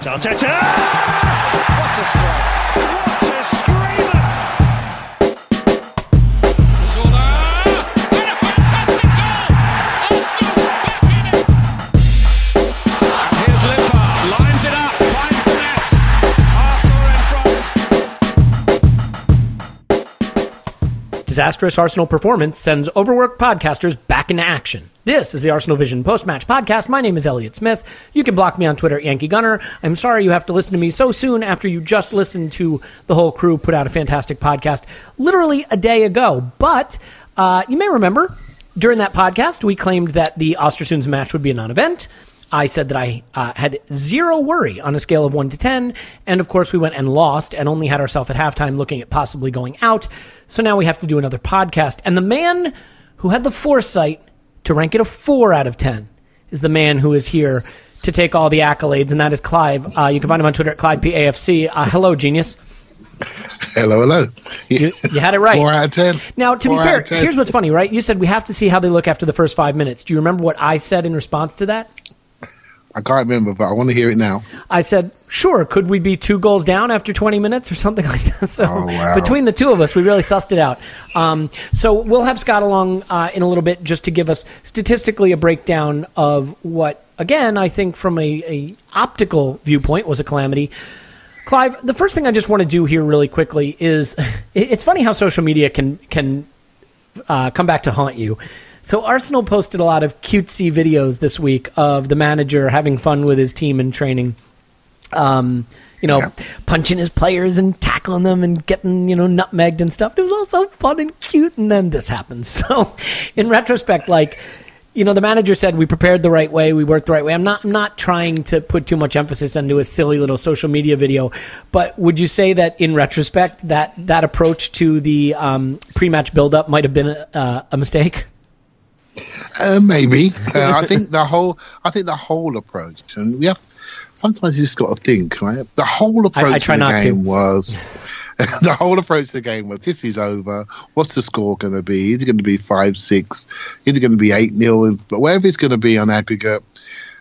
Arteta! What a strike! What a screamer! Zola! And a fantastic goal! Arsenal back in it! And here's Limpar, lines it up, finds the net. Arsenal in front. Disastrous Arsenal performance sends overworked podcasters back into action. This is the Arsenal Vision post-match podcast. My name is Elliot Smith. You can block me on Twitter at Yankee Gunner. I'm sorry you have to listen to me so soon after you just listened to the whole crew put out a fantastic podcast literally a day ago. But you may remember, during that podcast, we claimed that the Östersunds match would be a non-event. I said that I had zero worry on a scale of 1 to 10, and of course we went and lost and only had ourselves at halftime looking at possibly going out. So now we have to do another podcast. And the man who had the foresight to rank it a 4 out of 10 is the man who is here to take all the accolades, and that is Clive. You can find him on Twitter at ClivePAFC. Hello, genius. Hello. You had it right. 4 out of 10. Now, to be fair, here's what's funny, right? You said we have to see how they look after the first 5 minutes. Do you remember what I said in response to that? I can't remember, but I want to hear it now. I said, sure, could we be 2 goals down after 20 minutes or something like that? So between the two of us, we really sussed it out. So we'll have Scott along in a little bit just to give us statistically a breakdown of what, again, I think from a optical viewpoint was a calamity. Clive, the first thing I just want to do here really quickly is, it's funny how social media can come back to haunt you. So Arsenal posted a lot of cutesy videos this week of the manager having fun with his team in training, punching his players and tackling them and getting, nutmegged and stuff. It was all so fun and cute, and then this happens. So in retrospect, the manager said we prepared the right way, we worked the right way. I'm not trying to put too much emphasis into a silly little social media video, but would you say that in retrospect that approach to the pre-match build-up might have been a mistake? Maybe. I think the whole approach, and we have sometimes you just got to think, right? The whole approach to the game was the whole approach to the game was this is over. What's the score going to be? Is it going to be 5-6? Is it going to be 8-0? But wherever it's going to be on aggregate,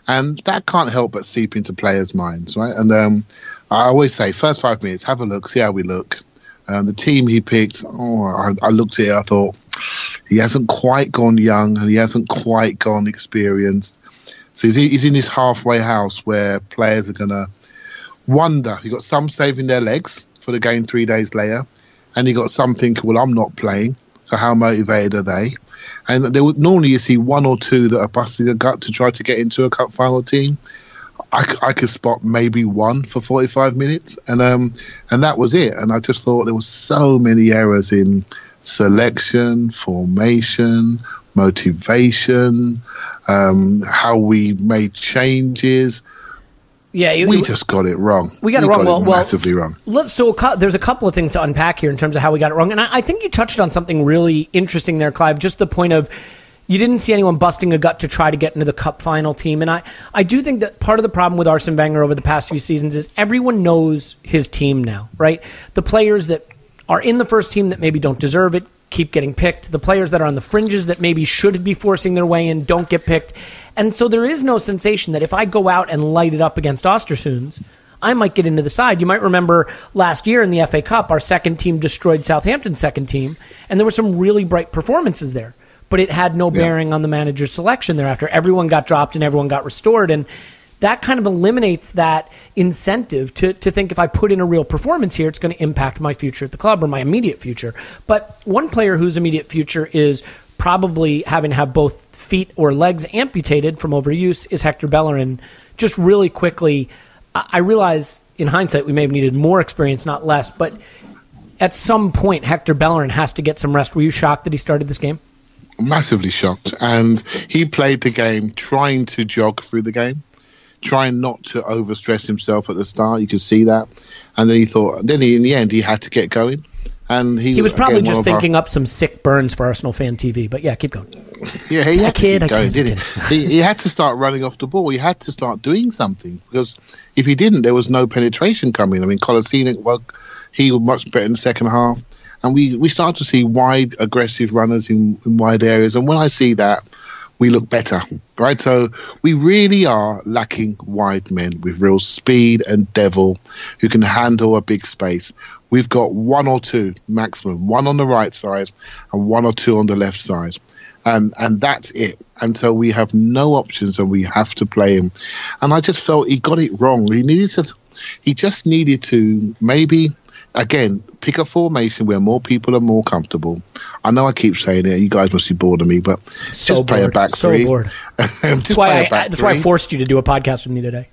and that can't help but seep into players' minds, right? And I always say, first 5 minutes, have a look, see how we look. The team he picked, I looked at it, I thought, he hasn't quite gone young and he hasn't quite gone experienced. So he's in this halfway house where players are going to wonder. You've got some saving their legs for the game 3 days later, and you got some thinking, well, I'm not playing, so how motivated are they? And normally you see 1 or 2 that are busting a gut to try to get into a cup final team. I could spot maybe 1 for 45 minutes, and that was it. And I just thought there was so many errors in selection, formation, motivation, how we made changes. Yeah, we just got it wrong. We got it wrong. Massively wrong. There's a couple of things to unpack here in terms of how we got it wrong, and I think you touched on something really interesting there, Clive. Just the point of, you didn't see anyone busting a gut to try to get into the cup final team. And I do think that part of the problem with Arsene Wenger over the past few seasons is everyone knows his team now, right? The players that are in the first team that maybe don't deserve it keep getting picked. The players that are on the fringes that maybe should be forcing their way in don't get picked. And so there is no sensation that if I go out and light it up against Östersunds, I might get into the side. You might remember last year in the FA Cup, our second team destroyed Southampton's second team, and there were some really bright performances there. But it had no bearing on the manager's selection thereafter. Everyone got dropped and everyone got restored. And that kind of eliminates that incentive to think if I put in a real performance here, it's going to impact my future at the club or my immediate future. But one player whose immediate future is probably having to have both feet or legs amputated from overuse is Hector Bellerin. Just really quickly, I realize in hindsight we may have needed more experience, not less. But at some point, Hector Bellerin has to get some rest. Were you shocked that he started this game? Massively shocked, and he played the game trying to jog through the game, trying not to overstress himself at the start. You could see that, and then in the end he had to get going, and he was probably just thinking up some sick burns for Arsenal Fan TV. But yeah, keep going. Yeah, he had to keep going, didn't he? He had to start running off the ball. He had to start doing something, because if he didn't, there was no penetration coming. I mean, Kolasinac, he was much better in the second half. And we start to see wide, aggressive runners in wide areas. And when I see that, we look better, right? So we really are lacking wide men with real speed and devil who can handle a big space. We've got one or two maximum, one on the right side and one or two on the left side. And that's it. And so we have no options and we have to play him. And I just felt he got it wrong. He just needed to maybe, again, pick a formation where more people are more comfortable. I know I keep saying it. You guys must be bored of me, but just play a back three. So bored. That's why I forced you to do a podcast with me today.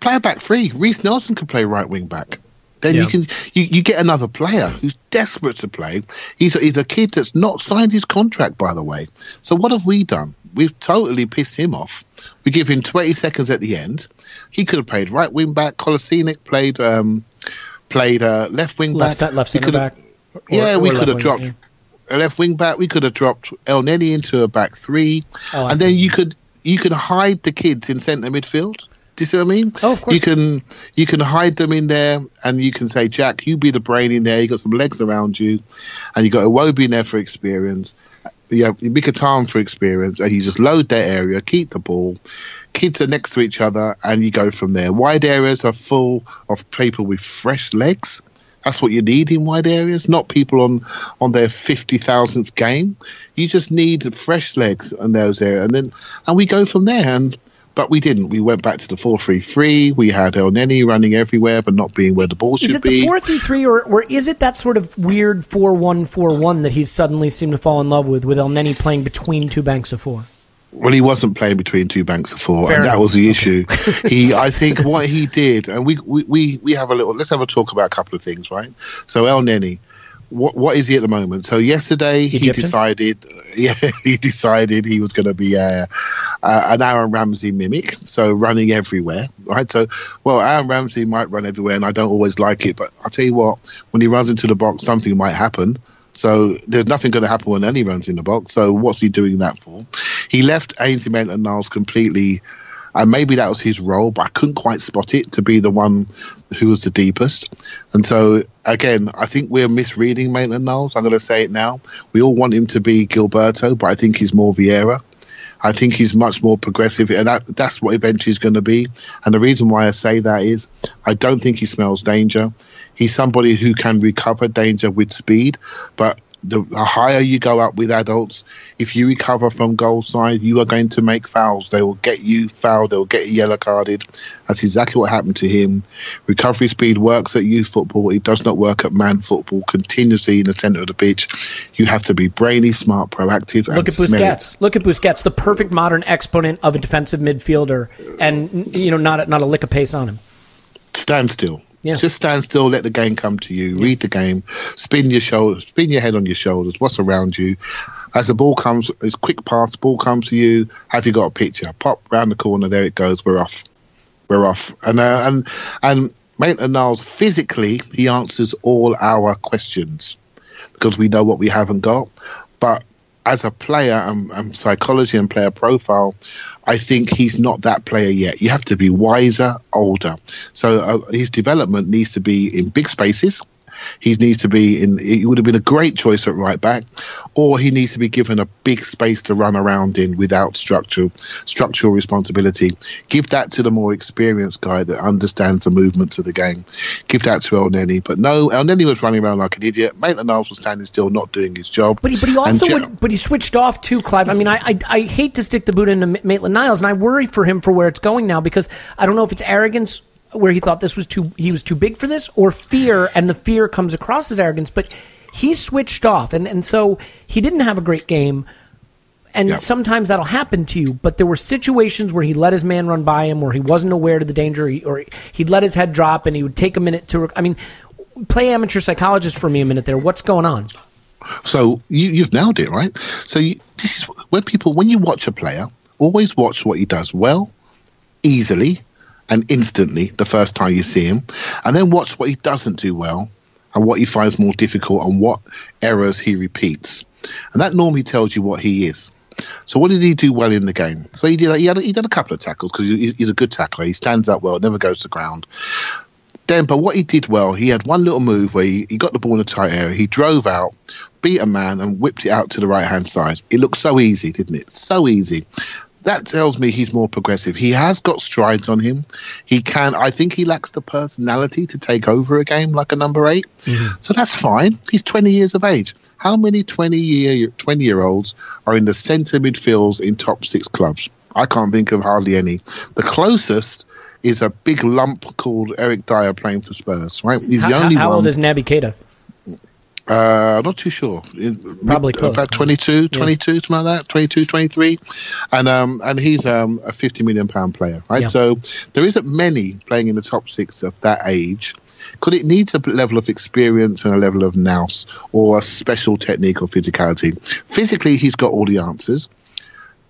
Play a back three. Reece Nelson could play right wing back. Then you get another player who's desperate to play. He's a kid that's not signed his contract, by the way. So what have we done? We've totally pissed him off. We give him 20 seconds at the end. He could have played right wing back. Kolasinac played left wing back. Left centre back. We could have dropped a left wing back. We could have dropped El Neni into a back three, and then you could hide the kids in centre midfield. Do you see what I mean? Oh, of course. You can hide them in there, and you can say, Jack, you be the brain in there. You got some legs around you, and you got Iwobi in there for experience. You have Mkhitaryan for experience, and you just load that area, keep the ball. Kids are next to each other, and you go from there. Wide areas are full of people with fresh legs. That's what you need in wide areas, not people on their 50,000th game. You just need fresh legs in those areas, and we go from there. But we didn't. We went back to the 4-3-3. We had El Neni running everywhere, but not being where the ball should be. Is it the 4-3-3, or is it that sort of weird 4-1-4-1 that he's suddenly seemed to fall in love with El Neni playing between two banks of four? Well, he wasn't playing between two banks of four, Fair and enough. that was the issue. I think what he did, and we have let's have a talk about a couple of things, right? So El Neni, what is he at the moment? So yesterday Egyptian? he decided he was going to be an Aaron Ramsey mimic, so running everywhere, right? So, Aaron Ramsey might run everywhere, and I don't always like it, but I'll tell you what, when he runs into the box, something might happen. So there's nothing going to happen when any runs in the box. So what's he doing that for? He left Ainsley Maitland-Niles completely, and maybe that was his role, but I couldn't quite spot it to be the one who was the deepest. And so, again, I think we're misreading Maitland-Niles. I'm going to say it now. We all want him to be Gilberto, but I think he's more Vieira. I think he's much more progressive, and that's what eventually is going to be. And the reason why I say that is I don't think he smells danger. He's somebody who can recover danger with speed, but the higher you go up with adults, if you recover from goal side, you are going to make fouls. They will get you fouled. They will get you yellow carded. That's exactly what happened to him. Recovery speed works at youth football. It does not work at man football continuously in the centre of the pitch. You have to be brainy, smart, proactive, Look at Busquets. Look at Busquets, the perfect modern exponent of a defensive midfielder, and not a lick of pace on him. Stand still. Yeah. Just stand still, let the game come to you, read the game, spin your head on your shoulders, what's around you. As the ball comes, as quick pass, ball comes to you, have you got a picture? Pop round the corner, there it goes, we're off. And Maitland-Niles, physically, he answers all our questions because we know what we haven't got. But as a player and psychology and player profile, I think he's not that player yet. You have to be wiser, older. So his development needs to be in big spaces. He needs to be he would have been a great choice at right back, or he needs to be given a big space to run around in without structural responsibility. Give that to the more experienced guy that understands the movements of the game. Give that to El Neni. But no, El Neni was running around like an idiot. Maitland-Niles was standing still, not doing his job. But he also but he switched off too, Clive. I mean, I hate to stick the boot into Maitland-Niles, and I worry for him for where it's going now, because I don't know if it's arrogance where he thought he was too big for this, or fear, and the fear comes across as arrogance, but he switched off, and so he didn't have a great game, and sometimes that'll happen to you, but there were situations where he let his man run by him, or he wasn't aware of the danger, or he'd let his head drop, and he would take a minute to, play amateur psychologist for me a minute there. What's going on? So you've nailed it, right? So this is when you watch a player, always watch what he does well, easily, and instantly the first time you see him, and then watch what he doesn't do well and what he finds more difficult and what errors he repeats. And that normally tells you what he is. So what did he do well in the game? So he did a couple of tackles because he's a good tackler. He stands up well, never goes to ground. But what he did well, he had one little move where he got the ball in a tight area. He drove out, beat a man and whipped it out to the right-hand side. It looked so easy, didn't it? So easy. That tells me he's more progressive. He has got strides on him. I think he lacks the personality to take over a game like a number 8. Mm-hmm. So that's fine. He's 20 years of age. How many 20-year-olds are in the centre midfields in top 6 clubs? I can't think of hardly any. The closest is a big lump called Eric Dyer playing for Spurs, right? He's the only one. How old is Naby Keita? Not too sure. Probably close. About 22, something like that. 22, 23. And he's a £50 million player, right? Yeah. So there isn't many playing in the top 6 of that age. Because it needs a level of experience and a level of nous or a special technique or physicality. Physically, he's got all the answers.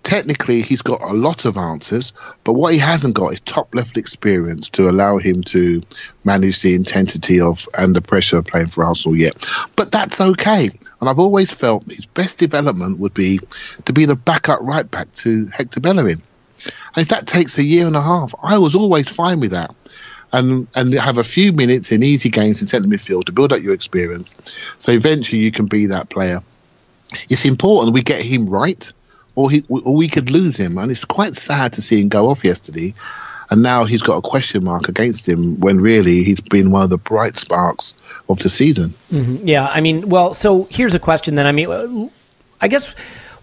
Technically, he's got a lot of answers, but what he hasn't got is top-level experience to allow him to manage the intensity and the pressure of playing for Arsenal yet. But that's okay. And I've always felt his best development would be to be the backup right-back to Hector Bellerin. And if that takes a year and a half, I was always fine with that. And have a few minutes in easy games in centre midfield to build up your experience. So eventually you can be that player. It's important we get him right, or we could lose him. And it's quite sad to see him go off yesterday. And now he's got a question mark against him when really he's been one of the bright sparks of the season. Mm-hmm. Yeah, I mean, well, so here's a question then. I mean, I guess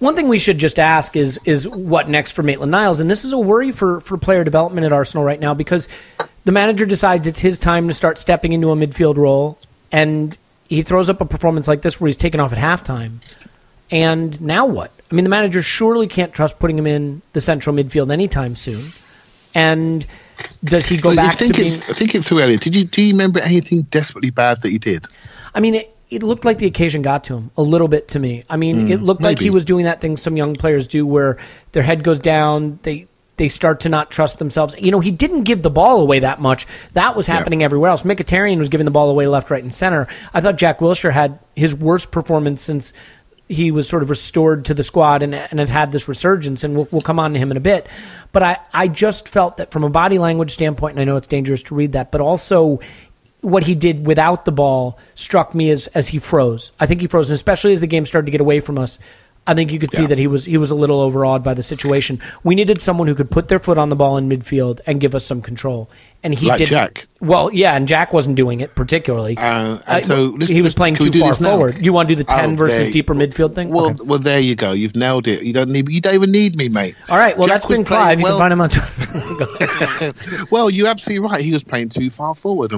one thing we should just ask is what next for Maitland-Niles? And this is a worry for player development at Arsenal right now because the manager decides it's his time to start stepping into a midfield role, and he throws up a performance like this where he's taken off at halftime. And now what? I mean, the manager surely can't trust putting him in the central midfield anytime soon. And does he go back to being... I think it's too early. Do you remember anything desperately bad that he did? I mean, it looked like the occasion got to him a little bit to me. I mean, it looked like he was doing that thing some young players do where their head goes down, they start to not trust themselves. You know, he didn't give the ball away that much. That was happening everywhere else. Mkhitaryan was giving the ball away left, right, and center. I thought Jack Wilshere had his worst performance since he was sort of restored to the squad and has had this resurgence, and we'll come on to him in a bit. But I just felt that from a body language standpoint, and I know it's dangerous to read that, but also what he did without the ball struck me as he froze. I think he froze, and especially as the game started to get away from us, I think you could see that he was a little overawed by the situation. We needed someone who could put their foot on the ball in midfield and give us some control. And he did. Jack. Well, yeah, and Jack wasn't doing it particularly. So he was playing too far forward. You want to do the 10 versus deeper midfield thing? Well, well, there you go. You've nailed it. You don't even need me, mate. All right. Well, Jack, that's been Clive. You can find him on Twitter. Well, you're absolutely right. He was playing too far forward,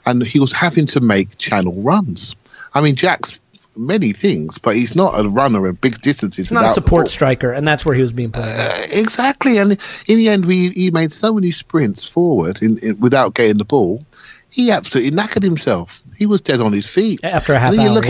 and he was having to make channel runs. I mean, Jack's many things, but he's not a runner in big distances. He's not a support striker, and that's where he was being played. Exactly, and in the end, he made so many sprints forward without getting the ball. He absolutely knackered himself. He was dead on his feet after a half hour.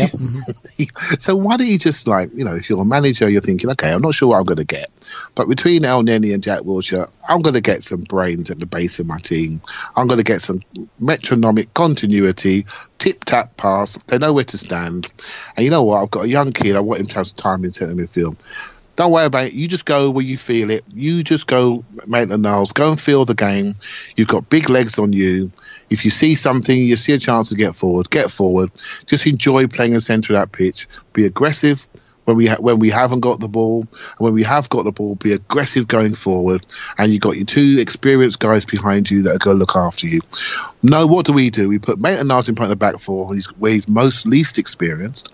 So why don't you just if you're a manager, you're thinking, okay, I'm not sure what I'm going to get, but between El Neni and Jack Wilshere, I'm going to get some brains at the base of my team. I'm going to get some metronomic continuity, tip-tap pass. They know where to stand. And you know what? I've got a young kid. I want him to have some time in centre midfield. Don't worry about it. You just go where you feel it. You just go, Maitland-Niles. Go and feel the game. You've got big legs on you. If you see something, you see a chance to get forward. Get forward. Just enjoy playing the centre of that pitch. Be aggressive when we haven't got the ball, and when we have got the ball, be aggressive going forward. And you've got your two experienced guys behind you that are going to look after you. No, what do? We put Maitland-Niles in front of the back four, where he's least experienced.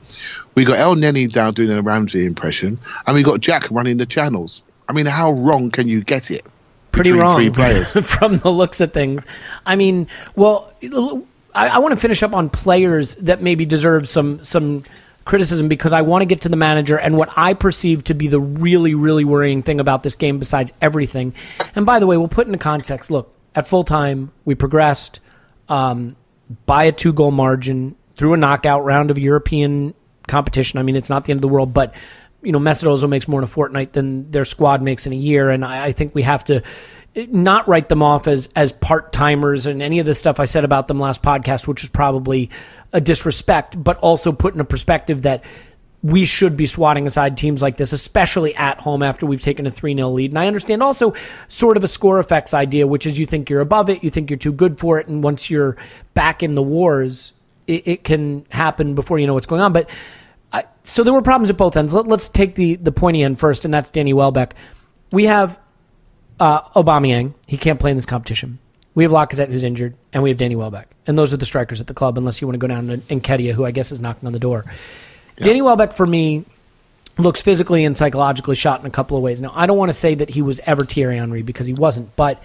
We got El Neni down doing a Ramsey impression, and we got Jack running the channels. I mean, how wrong can you get it? Pretty wrong from the looks of things. I mean, well, I want to finish up on players that maybe deserve some criticism, because I want to get to the manager and what I perceive to be the really, really worrying thing about this game besides everything. And by the way, we'll put into context, look, at full time, we progressed by a 2-goal margin through a knockout round of European competition. I mean, it's not the end of the world, but Mesut Ozil makes more in a fortnight than their squad makes in a year, and I think we have to not write them off as part-timers and any of the stuff I said about them last podcast, which was probably a disrespect, but also put in a perspective that we should be swatting aside teams like this, especially at home after we've taken a 3-0 lead. And I understand also sort of a score effects idea, which is you think you're above it, you think you're too good for it, and once you're back in the wars, it can happen before you know what's going on. But So there were problems at both ends. Let's take the pointy end first, and that's Danny Welbeck. We have Aubameyang. He can't play in this competition. We have Lacazette, who's injured, and we have Danny Welbeck. And those are the strikers at the club, unless you want to go down to Nketiah, who I guess is knocking on the door. Yeah. Danny Welbeck, for me, looks physically and psychologically shot in a couple of ways. Now, I don't want to say that he was ever Thierry Henry, because he wasn't, but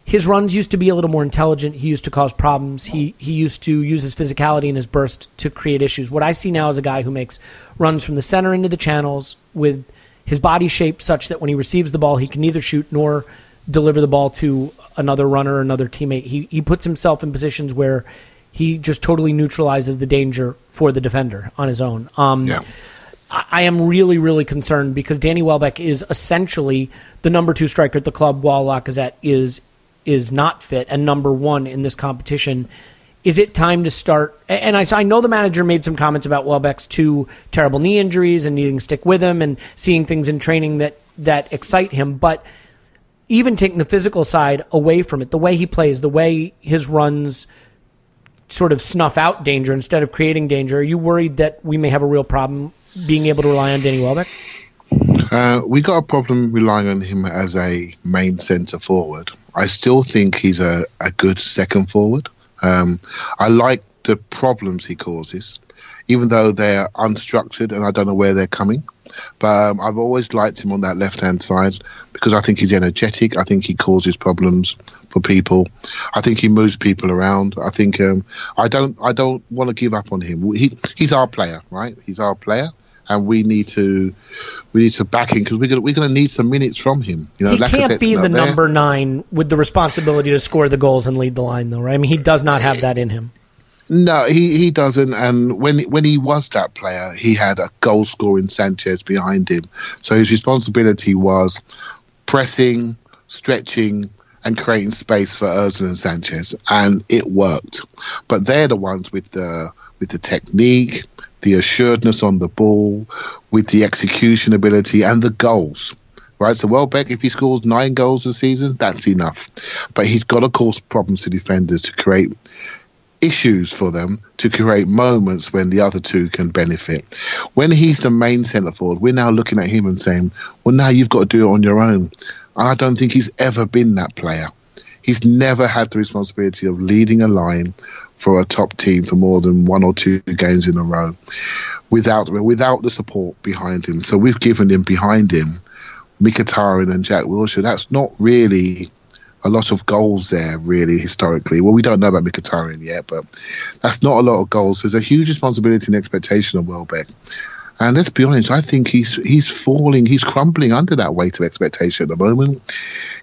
his runs used to be a little more intelligent. He used to cause problems. He used to use his physicality and his burst to create issues. What I see now is a guy who makes runs from the center into the channels with his body shape such that when he receives the ball, he can neither shoot nor deliver the ball to another runner or another teammate. He puts himself in positions where he just totally neutralizes the danger for the defender on his own. I am really, really concerned because Danny Welbeck is essentially the number 2 striker at the club while Lacazette is not fit and number 1 in this competition. Is it time to start? And I know the manager made some comments about Welbeck's 2 terrible knee injuries and needing to stick with him and seeing things in training that excite him, but even taking the physical side away from it, the way he plays, the way his runs sort of snuff out danger instead of creating danger, are you worried that we may have a real problem being able to rely on Danny Welbeck? We got a problem relying on him as a main centre forward. I still think he's a good second forward. I like the problems he causes, even though they're unstructured and I don't know where they're coming. But I've always liked him on that left-hand side because I think he's energetic. I think he causes problems for people. I think he moves people around. I think I don't want to give up on him. He's our player, right? He's our player, and we need to back him because we're going to need some minutes from him. You know, he can't be the number 9 with the responsibility to score the goals and lead the line, though, right? I mean, he does not have that in him. No, he doesn't. And when he was that player, he had a goal-scoring Sanchez behind him. So his responsibility was pressing, stretching, and creating space for Ozil and Sanchez, and it worked. But they're the ones with the technique, the assuredness on the ball, with the execution ability, and the goals. Right, so Welbeck, if he scores 9 goals a season, that's enough. But he's got to cause problems to defenders to create issues for them, to create moments when the other 2 can benefit. When he's the main centre forward, we're now looking at him and saying, well, now you've got to do it on your own. And I don't think he's ever been that player. He's never had the responsibility of leading a line for a top team for more than 1 or 2 games in a row without the support behind him. So we've given him behind him Mkhitaryan and Jack Wilshere. That's not really a lot of goals there, really, historically. Well, we don't know about Mkhitaryan yet, but that's not a lot of goals. There's a huge responsibility and expectation of Welbeck. And let's be honest, I think he's falling, he's crumbling under that weight of expectation at the moment.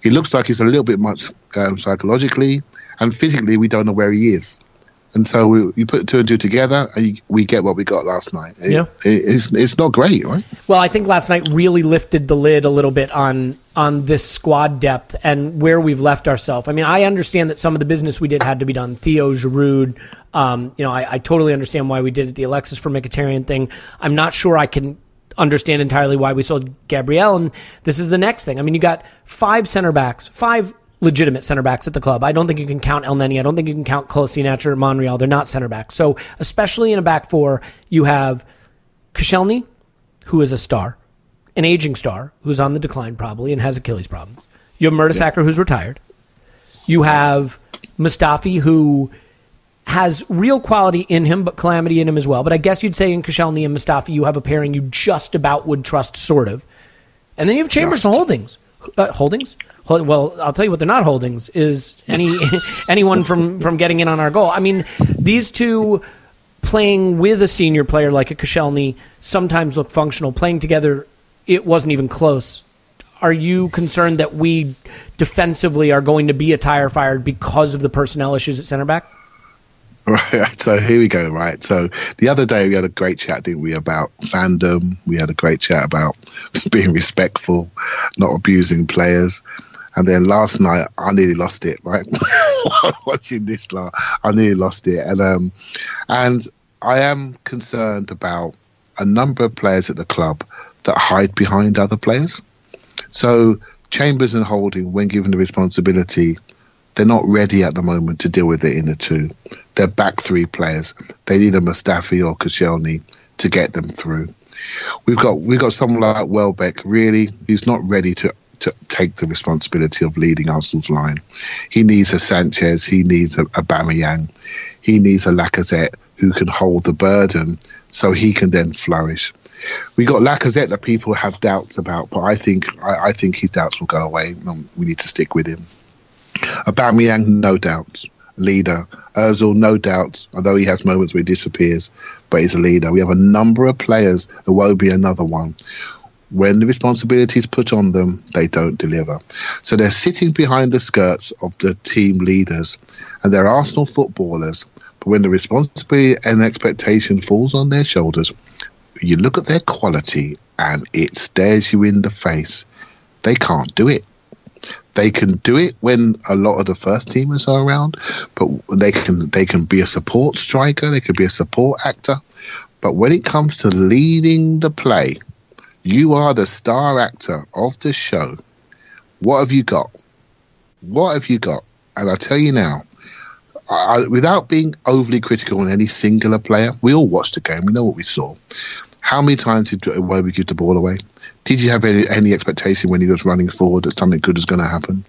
He looks like he's a little bit much psychologically, and physically we don't know where he is. And so you put 2 and 2 together, and we get what we got last night. It's not great, right? Well, I think last night really lifted the lid a little bit on this squad depth and where we've left ourselves. I mean, I understand that some of the business we did had to be done. Theo, Giroud, I totally understand why we did it. The Alexis for Mkhitaryan thing. I'm not sure I can understand entirely why we sold Gabriel, and this is the next thing. I mean, you got 5 center backs, 5 legitimate center backs at the club. I don't think you can count El Neni. I don't think you can count Kolasinac or Monreal. They're not center backs. So especially in a back 4, you have Koscielny, who is a star, an aging star, who's on the decline probably and has Achilles problems. You have Mertesacker, who's retired. You have Mustafi, who has real quality in him, but calamity in him as well. But I guess you'd say in Koscielny and Mustafi, you have a pairing you just about would trust, sort of. And then you have Chambers and Holdings. Holdings? Well, I'll tell you what they're not holdings is anyone from getting in on our goal. I mean, these 2 playing with a senior player like a Koscielny sometimes look functional. Playing together, it wasn't even close. Are you concerned that we defensively are going to be a tire fire because of the personnel issues at center back? Right, so here we go, right? So the other day we had a great chat, didn't we, about fandom. We had a great chat about being respectful, not abusing players. And then last night, I nearly lost it, right? Watching this, I nearly lost it. And I am concerned about a number of players at the club that hide behind other players. So Chambers and Holding, when given the responsibility, they're not ready at the moment to deal with it in the 2. They're back 3 players. They need a Mustafi or Koscielny to get them through. We've got someone like Welbeck, really, who's not ready to take the responsibility of leading Arsenal's line. He needs a Sanchez, he needs a Aubameyang, he needs a Lacazette who can hold the burden so he can then flourish. We got Lacazette that people have doubts about, but I think his doubts will go away. We need to stick with him. Aubameyang, no doubts, leader. Ozil, no doubts, although he has moments where he disappears, but he's a leader. We have a number of players, Iwobi another one. When the responsibility is put on them, they don't deliver. So they're sitting behind the skirts of the team leaders, and they're Arsenal footballers. But when the responsibility and expectation falls on their shoulders, you look at their quality and it stares you in the face. They can't do it. They can do it when a lot of the first teamers are around, but they can be a support striker, they can be a support actor. But when it comes to leading the play, you are the star actor of the show. What have you got? What have you got? And I tell you now, without being overly critical on any singular player, we all watched the game. We know what we saw. How many times did we give the ball away? Did you have any expectation when he was running forward that something good was going to happen?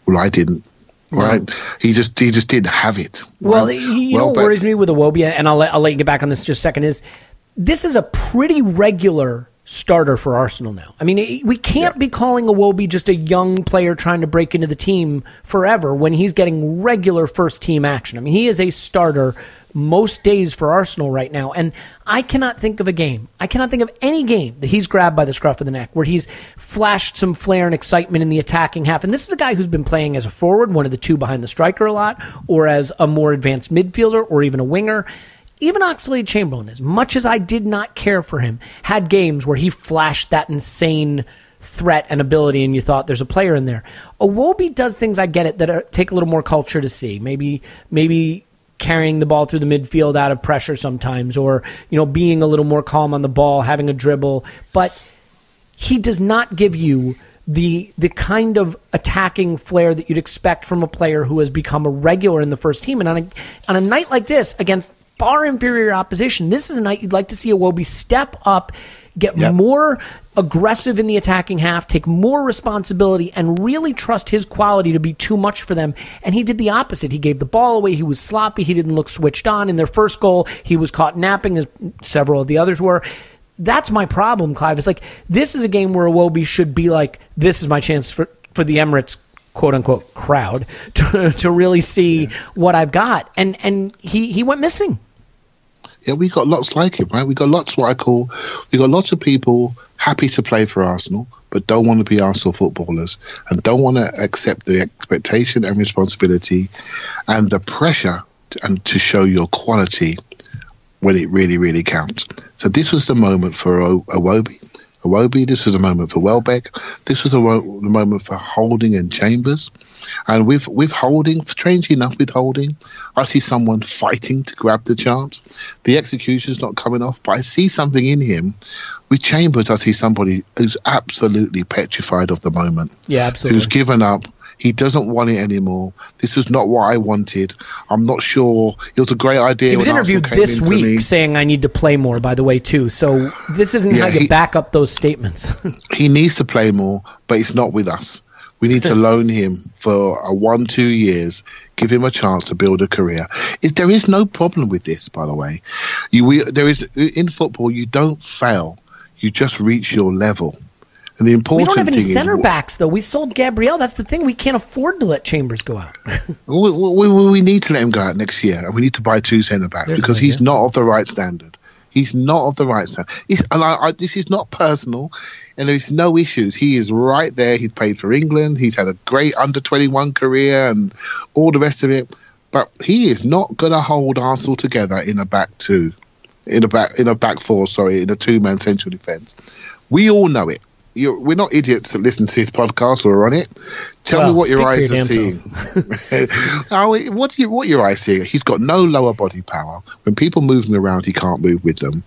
Well, I didn't. Right? He just didn't have it. Well, you know what worries me with Iwobi, and I'll let you get back on this just a second, is this is a pretty regular starter for Arsenal now. I mean, we can't be calling Iwobi just a young player trying to break into the team forever when he's getting regular first team action. I mean, he is a starter most days for Arsenal right now, and I cannot think of a game. I cannot think of any game that he's grabbed by the scruff of the neck, where he's flashed some flair and excitement in the attacking half. And this is a guy who's been playing as a forward, one of the two behind the striker a lot, or as a more advanced midfielder, or even a winger. Even Oxlade-Chamberlain, as much as I did not care for him, had games where he flashed that insane threat and ability, and you thought there's a player in there. Iwobi does things, I get it, that take a little more culture to see. Maybe carrying the ball through the midfield out of pressure sometimes, or being a little more calm on the ball, having a dribble. But he does not give you the kind of attacking flair that you'd expect from a player who has become a regular in the first team. And on a night like this, against far inferior opposition, this is a night you'd like to see Iwobi step up, get more aggressive in the attacking half, take more responsibility, and really trust his quality to be too much for them. And he did the opposite. He gave the ball away. He was sloppy. He didn't look switched on. In their first goal, he was caught napping, as several of the others were. That's my problem, Clive. It's like, this is a game where Iwobi should be like, this is my chance for the Emirates quote-unquote crowd to really see what I've got. And he went missing. Yeah, we got lots like him, right? We got lots we got lots of people happy to play for Arsenal, but don't want to be Arsenal footballers and don't want to accept the expectation and responsibility and the pressure to show your quality when it really, really counts. So this was the moment for Iwobi. This was a moment for Welbeck. This was the moment for Holding and Chambers. And with Holding, strangely enough, with Holding, I see someone fighting to grab the chance. The execution's not coming off, but I see something in him. With Chambers, I see somebody who's absolutely petrified of the moment. Yeah, absolutely. Who's given up. He doesn't want it anymore. This is not what I wanted. I'm not sure. It was a great idea. He was interviewed this week saying I need to play more, by the way, too. So this isn't how you back up those statements. He needs to play more, but it's not with us. We need to loan him for 1-2 years, give him a chance to build a career. There is no problem with this, by the way. In football, you don't fail. You just reach your level. And the important we don't have any thing center backs, though. We sold Gabriel. That's the thing. We can't afford to let Chambers go out. we need to let him go out next year, and we need to buy 2 centre backs because he's not of the right standard. He's not of the right standard. This is not personal, and there's no issues. He is right there. He's played for England. He's had a great under-21 career and all the rest of it. But he is not going to hold Arsenal together in a back two, in a back four. Sorry, in a 2-man central defence. We all know it. We're not idiots that listen to his podcast or on it. Tell me what your eyes are seeing. What your eyes seeing? He's got no lower body power. When people move him around, he can't move with them.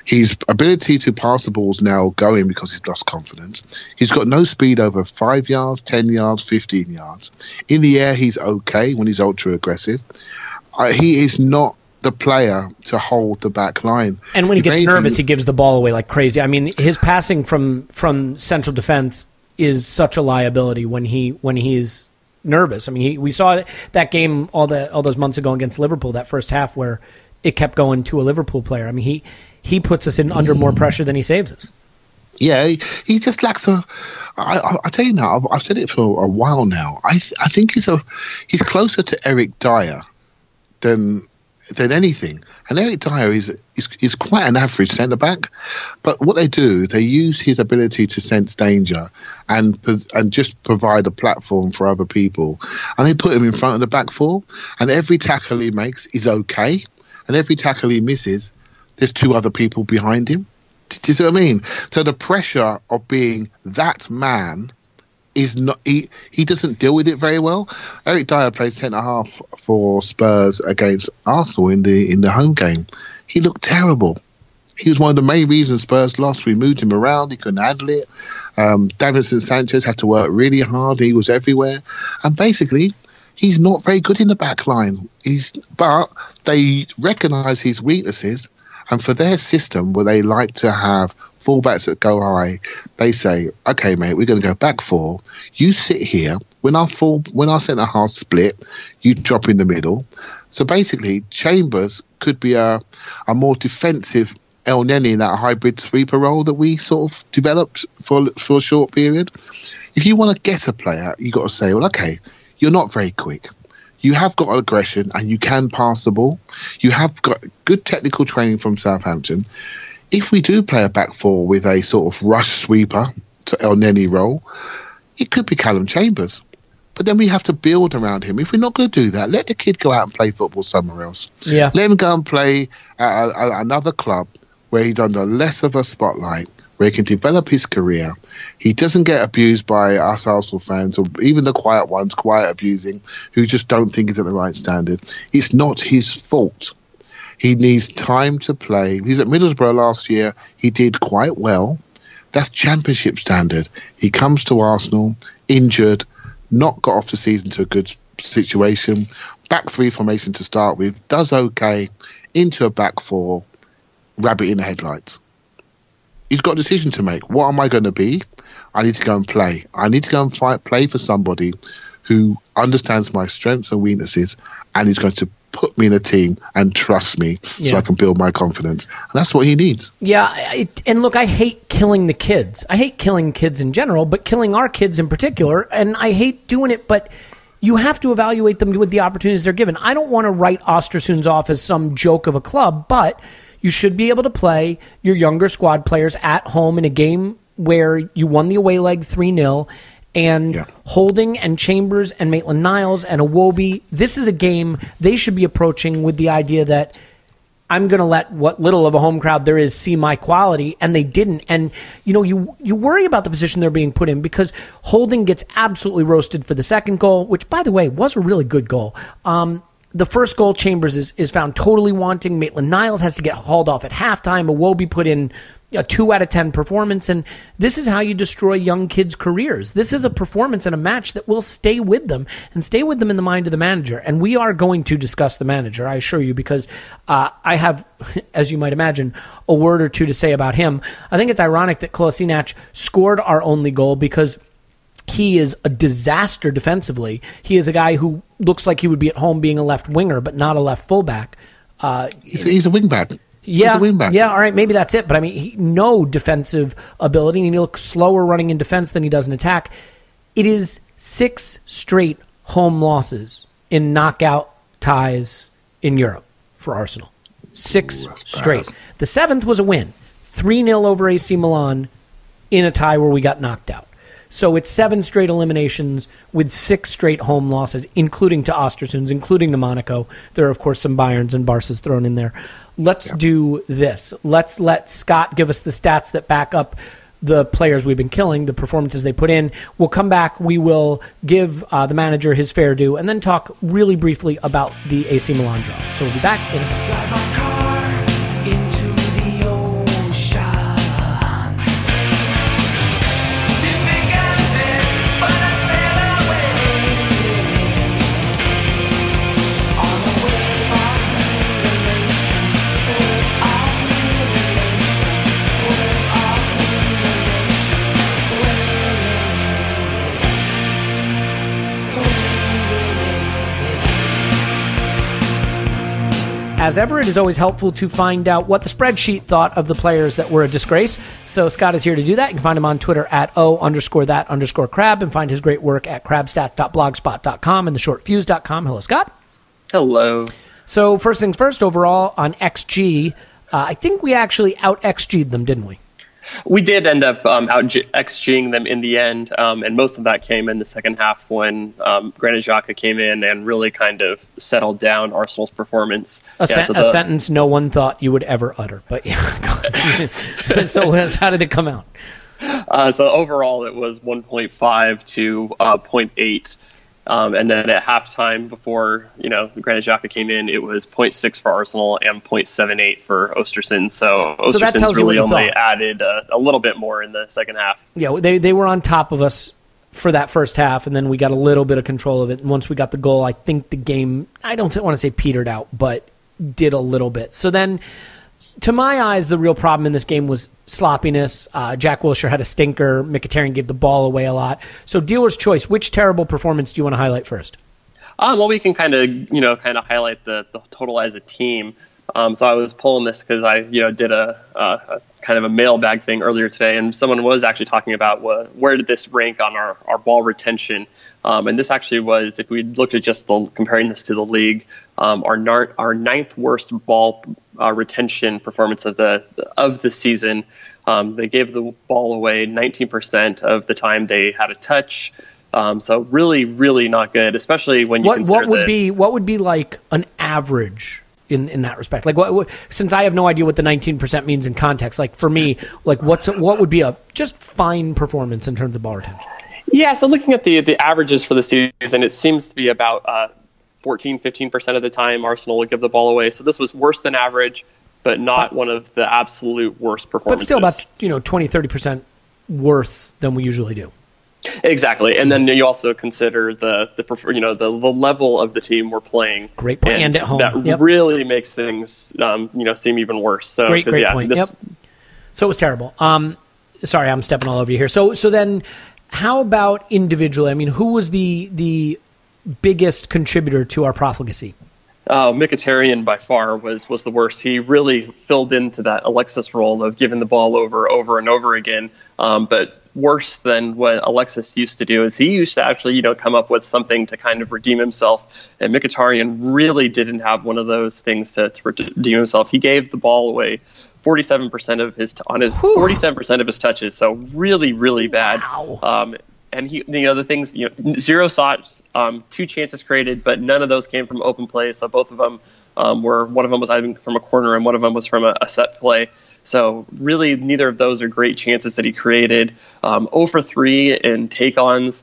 His ability to pass the ball is now going because he's lost confidence. He's got no speed over 5 yards, 10 yards, 15 yards. In the air, he's okay when he's ultra aggressive. He is not the player to hold the back line. And when he gets nervous, he gives the ball away like crazy. I mean, his passing from central defense is such a liability when he's nervous. I mean, we saw that game all those months ago against Liverpool, that first half where it kept going to a Liverpool player. I mean, he puts us in under more pressure than he saves us. Yeah, he just lacks a. I tell you now, I've said it for a while now. I think he's closer to Eric Dyer than anything. And Eric Dyer is quite an average centre back, but what they do, they use his ability to sense danger and just provide a platform for other people, and they put him in front of the back four, and every tackle he makes is okay, and every tackle he misses, there's two other people behind him. Do you see what I mean? So the pressure of being that man is not. He doesn't deal with it very well. Eric Dyer played centre half for Spurs against Arsenal in the home game. He looked terrible. He was one of the main reasons Spurs lost. We moved him around. He couldn't handle it. Davinson Sanchez had to work really hard. He was everywhere, and basically, he's not very good in the back line. But they recognise his weaknesses. And for their system, where they like to have fullbacks that go high, they say, "Okay, mate, we're going to go back four. You sit here. When our centre half split, you drop in the middle." So basically, Chambers could be a more defensive El Neni in that hybrid sweeper role that we sort of developed for a short period. If you want to get a player, you got to say, "Well, okay, you're not very quick. You have got aggression and you can pass the ball. You have got good technical training from Southampton. If we do play a back four with a sort of rush sweeper to El Neni role, it could be Calum Chambers. But then we have to build around him. If we're not going to do that, let the kid go out and play football somewhere else. Yeah. Let him go and play at another club where he's under less of a spotlight, where he can develop his career. He doesn't get abused by us Arsenal fans, or even the quiet ones, quiet abusing, who just don't think he's at the right standard. It's not his fault. He needs time to play. He's at Middlesbrough last year. He did quite well. That's championship standard. He comes to Arsenal, injured, not got off the season to a good situation, back three formation to start with, does okay, into a back four, rabbit in the headlights. He's got a decision to make. What am I going to be? I need to go and play. I need to go and play for somebody who understands my strengths and weaknesses and is going to put me in a team and trust me so I can build my confidence. And that's what he needs. Yeah, and look, I hate killing the kids. I hate killing kids in general, but killing our kids in particular. And I hate doing it, but you have to evaluate them with the opportunities they're given. I don't want to write Östersunds off as some joke of a club, but you should be able to play your younger squad players at home in a game where you won the away leg 3-0, and Holding and Chambers and Maitland-Niles and Iwobi, this is a game they should be approaching with the idea that I'm going to let what little of a home crowd there is see my quality, and they didn't. And, you worry about the position they're being put in because Holding gets absolutely roasted for the second goal, which, by the way, was a really good goal. The first goal, Chambers is found totally wanting. Maitland-Niles has to get hauled off at halftime. Iwobi put in a 2 out of 10 performance, and this is how you destroy young kids' careers. This is a performance and a match that will stay with them and stay with them in the mind of the manager. And we are going to discuss the manager, I assure you, because I have, as you might imagine, a word or two to say about him. I think it's ironic that Kolasinac scored our only goal because he is a disaster defensively. He is a guy who looks like he would be at home being a left winger, but not a left fullback. He's a wingback. Yeah, all right, maybe that's it. But I mean, no defensive ability, and he looks slower running in defense than he does in attack. It is 6 straight home losses in knockout ties in Europe for Arsenal. 6 straight. The 7th was a win, 3-0 over AC Milan in a tie where we got knocked out. So it's 7 straight eliminations with 6 straight home losses, including to Östersunds, including to Monaco. There are, of course, some Bayerns and Barças thrown in there. Let's do this. Let's let Scott give us the stats that back up the players we've been killing, the performances they put in. We'll come back. We will give the manager his fair due and then talk really briefly about the AC Milan draw. So we'll be back in a second. Drive my car into the ocean. You think I'm dead, but I sail away. On the wave of as ever, it is always helpful to find out what the spreadsheet thought of the players that were a disgrace. So Scott is here to do that. You can find him on Twitter at @O_that_crab and find his great work at crabstats.blogspot.com and theshortfuse.com. Hello, Scott. Hello. So first things first, overall on XG, I think we actually out-XG'd them, didn't we? We did end up out-XGing them in the end, and most of that came in the second half when Granit Xhaka came in and really kind of settled down Arsenal's performance. A sentence no one thought you would ever utter, but yeah. So how did it come out? So overall, it was 1.5 to 0.8. And then at halftime, before Granit Xhaka came in, it was 0.6 for Arsenal and 0.78 for Östersunds. So Östersunds really only added a little bit more in the second half. Yeah, they were on top of us for that first half, and then we got a little bit of control of it. And once we got the goal, I think the game, I don't want to say petered out, but did a little bit. So then, to my eyes, the real problem in this game was sloppiness. Jack Wilshere had a stinker. Mkhitaryan gave the ball away a lot. So dealer's choice, which terrible performance do you want to highlight first? Well, we can kind of highlight the total as a team. So I was pulling this because I did a kind of a mailbag thing earlier today, and someone was actually talking about where did this rank on our ball retention. And this actually was, if we looked at just comparing this to the league, our ninth worst ball retention performance of the season. They gave the ball away 19% of the time they had a touch. So really, really not good, especially when you consider what would be like an average in that respect? Like, since I have no idea what the 19% means in context, like for me, like what would be a just fine performance in terms of ball retention? Yeah, so looking at the averages for the season, it seems to be about 14-15% of the time Arsenal would give the ball away. So this was worse than average, but not one of the absolute worst performances. But still about 20-30% worse than we usually do. Exactly, and then you also consider the level of the team we're playing. Great point, and at home. That really makes things seem even worse. So great point. So it was terrible. Sorry, I'm stepping all over you here. So then, how about individually? I mean, who was the biggest contributor to our profligacy? Mkhitaryan by far was the worst. He really filled into that Alexis role of giving the ball over and over again. But worse than what Alexis used to do is he used to actually, come up with something to kind of redeem himself. And Mkhitaryan really didn't have one of those things to redeem himself. He gave the ball away 47% of his 47% of his touches. So really, really bad. Wow. And he, the things, 0 shots, 2 chances created, but none of those came from open play. So both of them one of them was either from a corner and one of them was from a set play. So really, neither of those are great chances that he created. 0 for 3 in take-ons.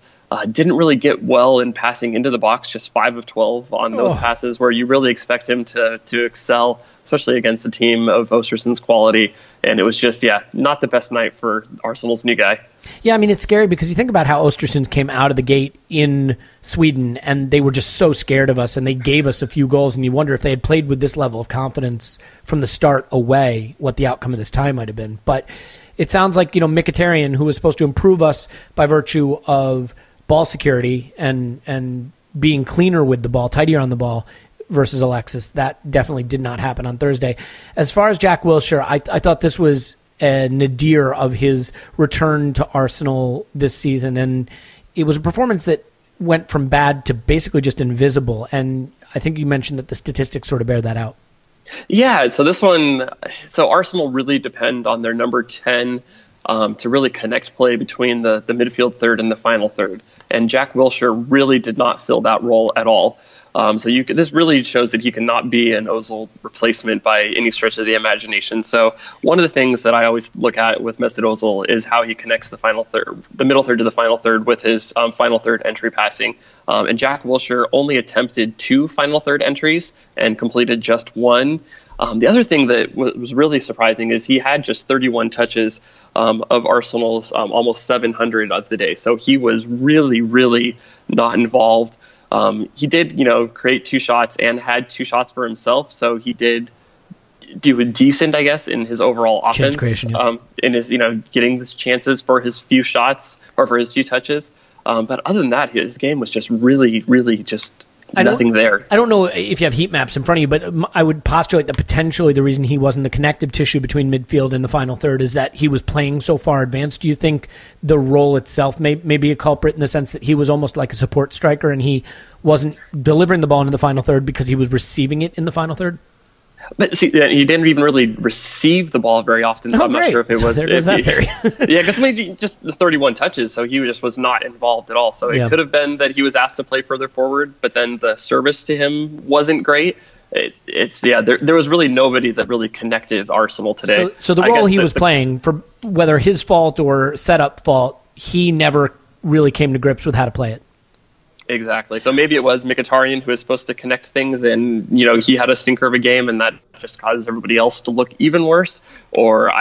Didn't really get well in passing into the box, just 5 of 12 on those passes where you really expect him to excel, especially against a team of Östersunds quality. And it was just, not the best night for Arsenal's new guy. Yeah, I mean, it's scary because you think about how Östersunds came out of the gate in Sweden and they were just so scared of us and they gave us a few goals, and you wonder if they had played with this level of confidence from the start away, what the outcome of this tie might have been. But it sounds like, Mkhitaryan, who was supposed to improve us by virtue of ball security and being cleaner with the ball, tidier on the ball versus Alexis, that definitely did not happen on Thursday. As far as Jack Wilshere, I thought this was a nadir of his return to Arsenal this season, and it was a performance that went from bad to basically just invisible, and I think you mentioned that the statistics sort of bear that out. Yeah, so Arsenal really depend on their number 10 to really connect play between the midfield third and the final third. And Jack Wilshere really did not fill that role at all. This really shows that he cannot be an Ozil replacement by any stretch of the imagination. So one of the things that I always look at with Mesut Ozil is how he connects the middle third to the final third with his final third entry passing. And Jack Wilshere only attempted 2 final third entries and completed just 1. The other thing that was really surprising is he had just 31 touches of Arsenal's almost 700 of the day. So he was really, really not involved. He did, create 2 shots and had 2 shots for himself. So he did do decent, I guess, in his overall offense. Chance creation, yeah. In his, getting his chances for his few shots or for his few touches. But other than that, his game was just really, really just nothing there. I don't know if you have heat maps in front of you, but I would postulate that potentially the reason he wasn't the connective tissue between midfield and the final third is that he was playing so far advanced. Do you think the role itself may be a culprit in the sense that he was almost like a support striker and he wasn't delivering the ball into the final third because he was receiving it in the final third? But see, he didn't even really receive the ball very often, so I'm not sure if it was. There goes that theory. Yeah, because maybe just the 31 touches, so he just was not involved at all. So it could have been that he was asked to play further forward, but then the service to him wasn't great. There was really nobody that really connected Arsenal today. So the role he was playing, for whether his fault or setup fault, he never really came to grips with how to play it. Exactly. So maybe it was Mkhitaryan who was supposed to connect things, and he had a stinker of a game, and that just causes everybody else to look even worse. Or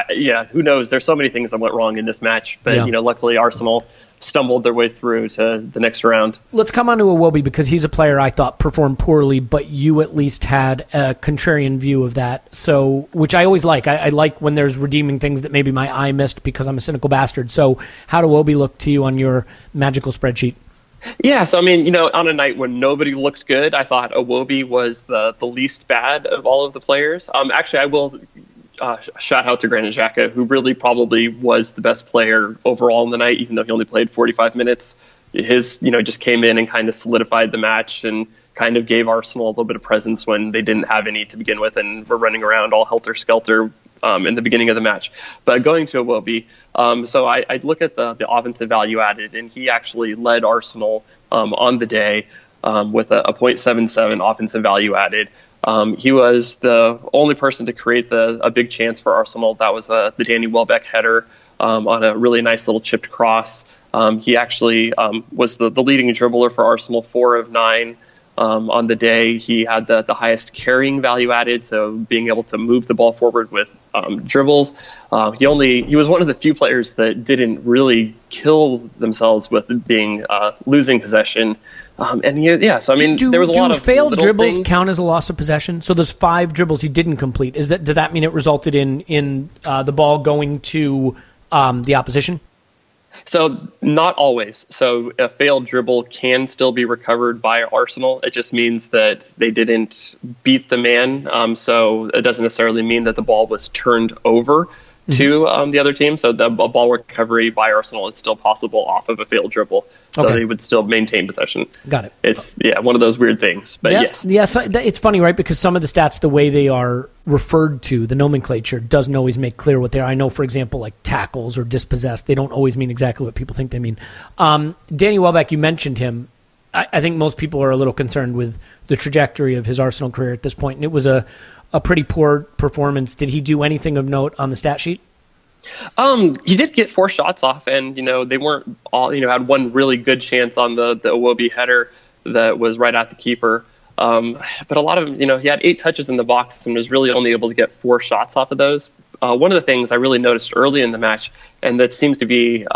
who knows? There's so many things that went wrong in this match, but luckily Arsenal stumbled their way through to the next round. Let's come on to Iwobi, because he's a player I thought performed poorly, but you at least had a contrarian view of that. So, which I always like. I like when there's redeeming things that maybe my eye missed because I'm a cynical bastard. So, how did Iwobi look to you on your magical spreadsheet? Yeah, so on a night when nobody looked good, I thought Iwobi was the least bad of all of the players. Actually, I will shout out to Granit Xhaka, who really probably was the best player overall in the night, even though he only played 45 minutes. His, just came in and kind of solidified the match and kind of gave Arsenal a little bit of presence when they didn't have any to begin with and were running around all helter-skelter in the beginning of the match. But going to Iwobi, so I look at the offensive value added, and he actually led Arsenal on the day with a .77 offensive value added. He was the only person to create a big chance for Arsenal. That was the Danny Welbeck header on a really nice little chipped cross. He actually was the leading dribbler for Arsenal, 4 of 9. On the day, he had the highest carrying value added, so being able to move the ball forward with dribbles. He was one of the few players that didn't really kill themselves with losing possession. So there was a lot of failed dribbles things. Count as a loss of possession? So those 5 dribbles he didn't complete. Does that mean it resulted in the ball going to the opposition? So not always. So a failed dribble can still be recovered by Arsenal. It just means that they didn't beat the man. So it doesn't necessarily mean that the ball was turned over to the other team. So the ball recovery by Arsenal is still possible off of a failed dribble. So they would still maintain possession. Got it. It's one of those weird things. But yes. Yes, it's funny, right? Because some of the stats, the way they are referred to, the nomenclature doesn't always make clear what they are. I know, for example, like tackles or dispossessed, they don't always mean exactly what people think they mean. Danny Welbeck, you mentioned him. I think most people are a little concerned with the trajectory of his Arsenal career at this point, and it was a pretty poor performance. Did he do anything of note on the stat sheet? He did get 4 shots off, and they weren't all. Had one really good chance on the Iwobi header that was right at the keeper. But a lot of them, he had 8 touches in the box and was really only able to get 4 shots off of those. One of the things I really noticed early in the match, and that seems to be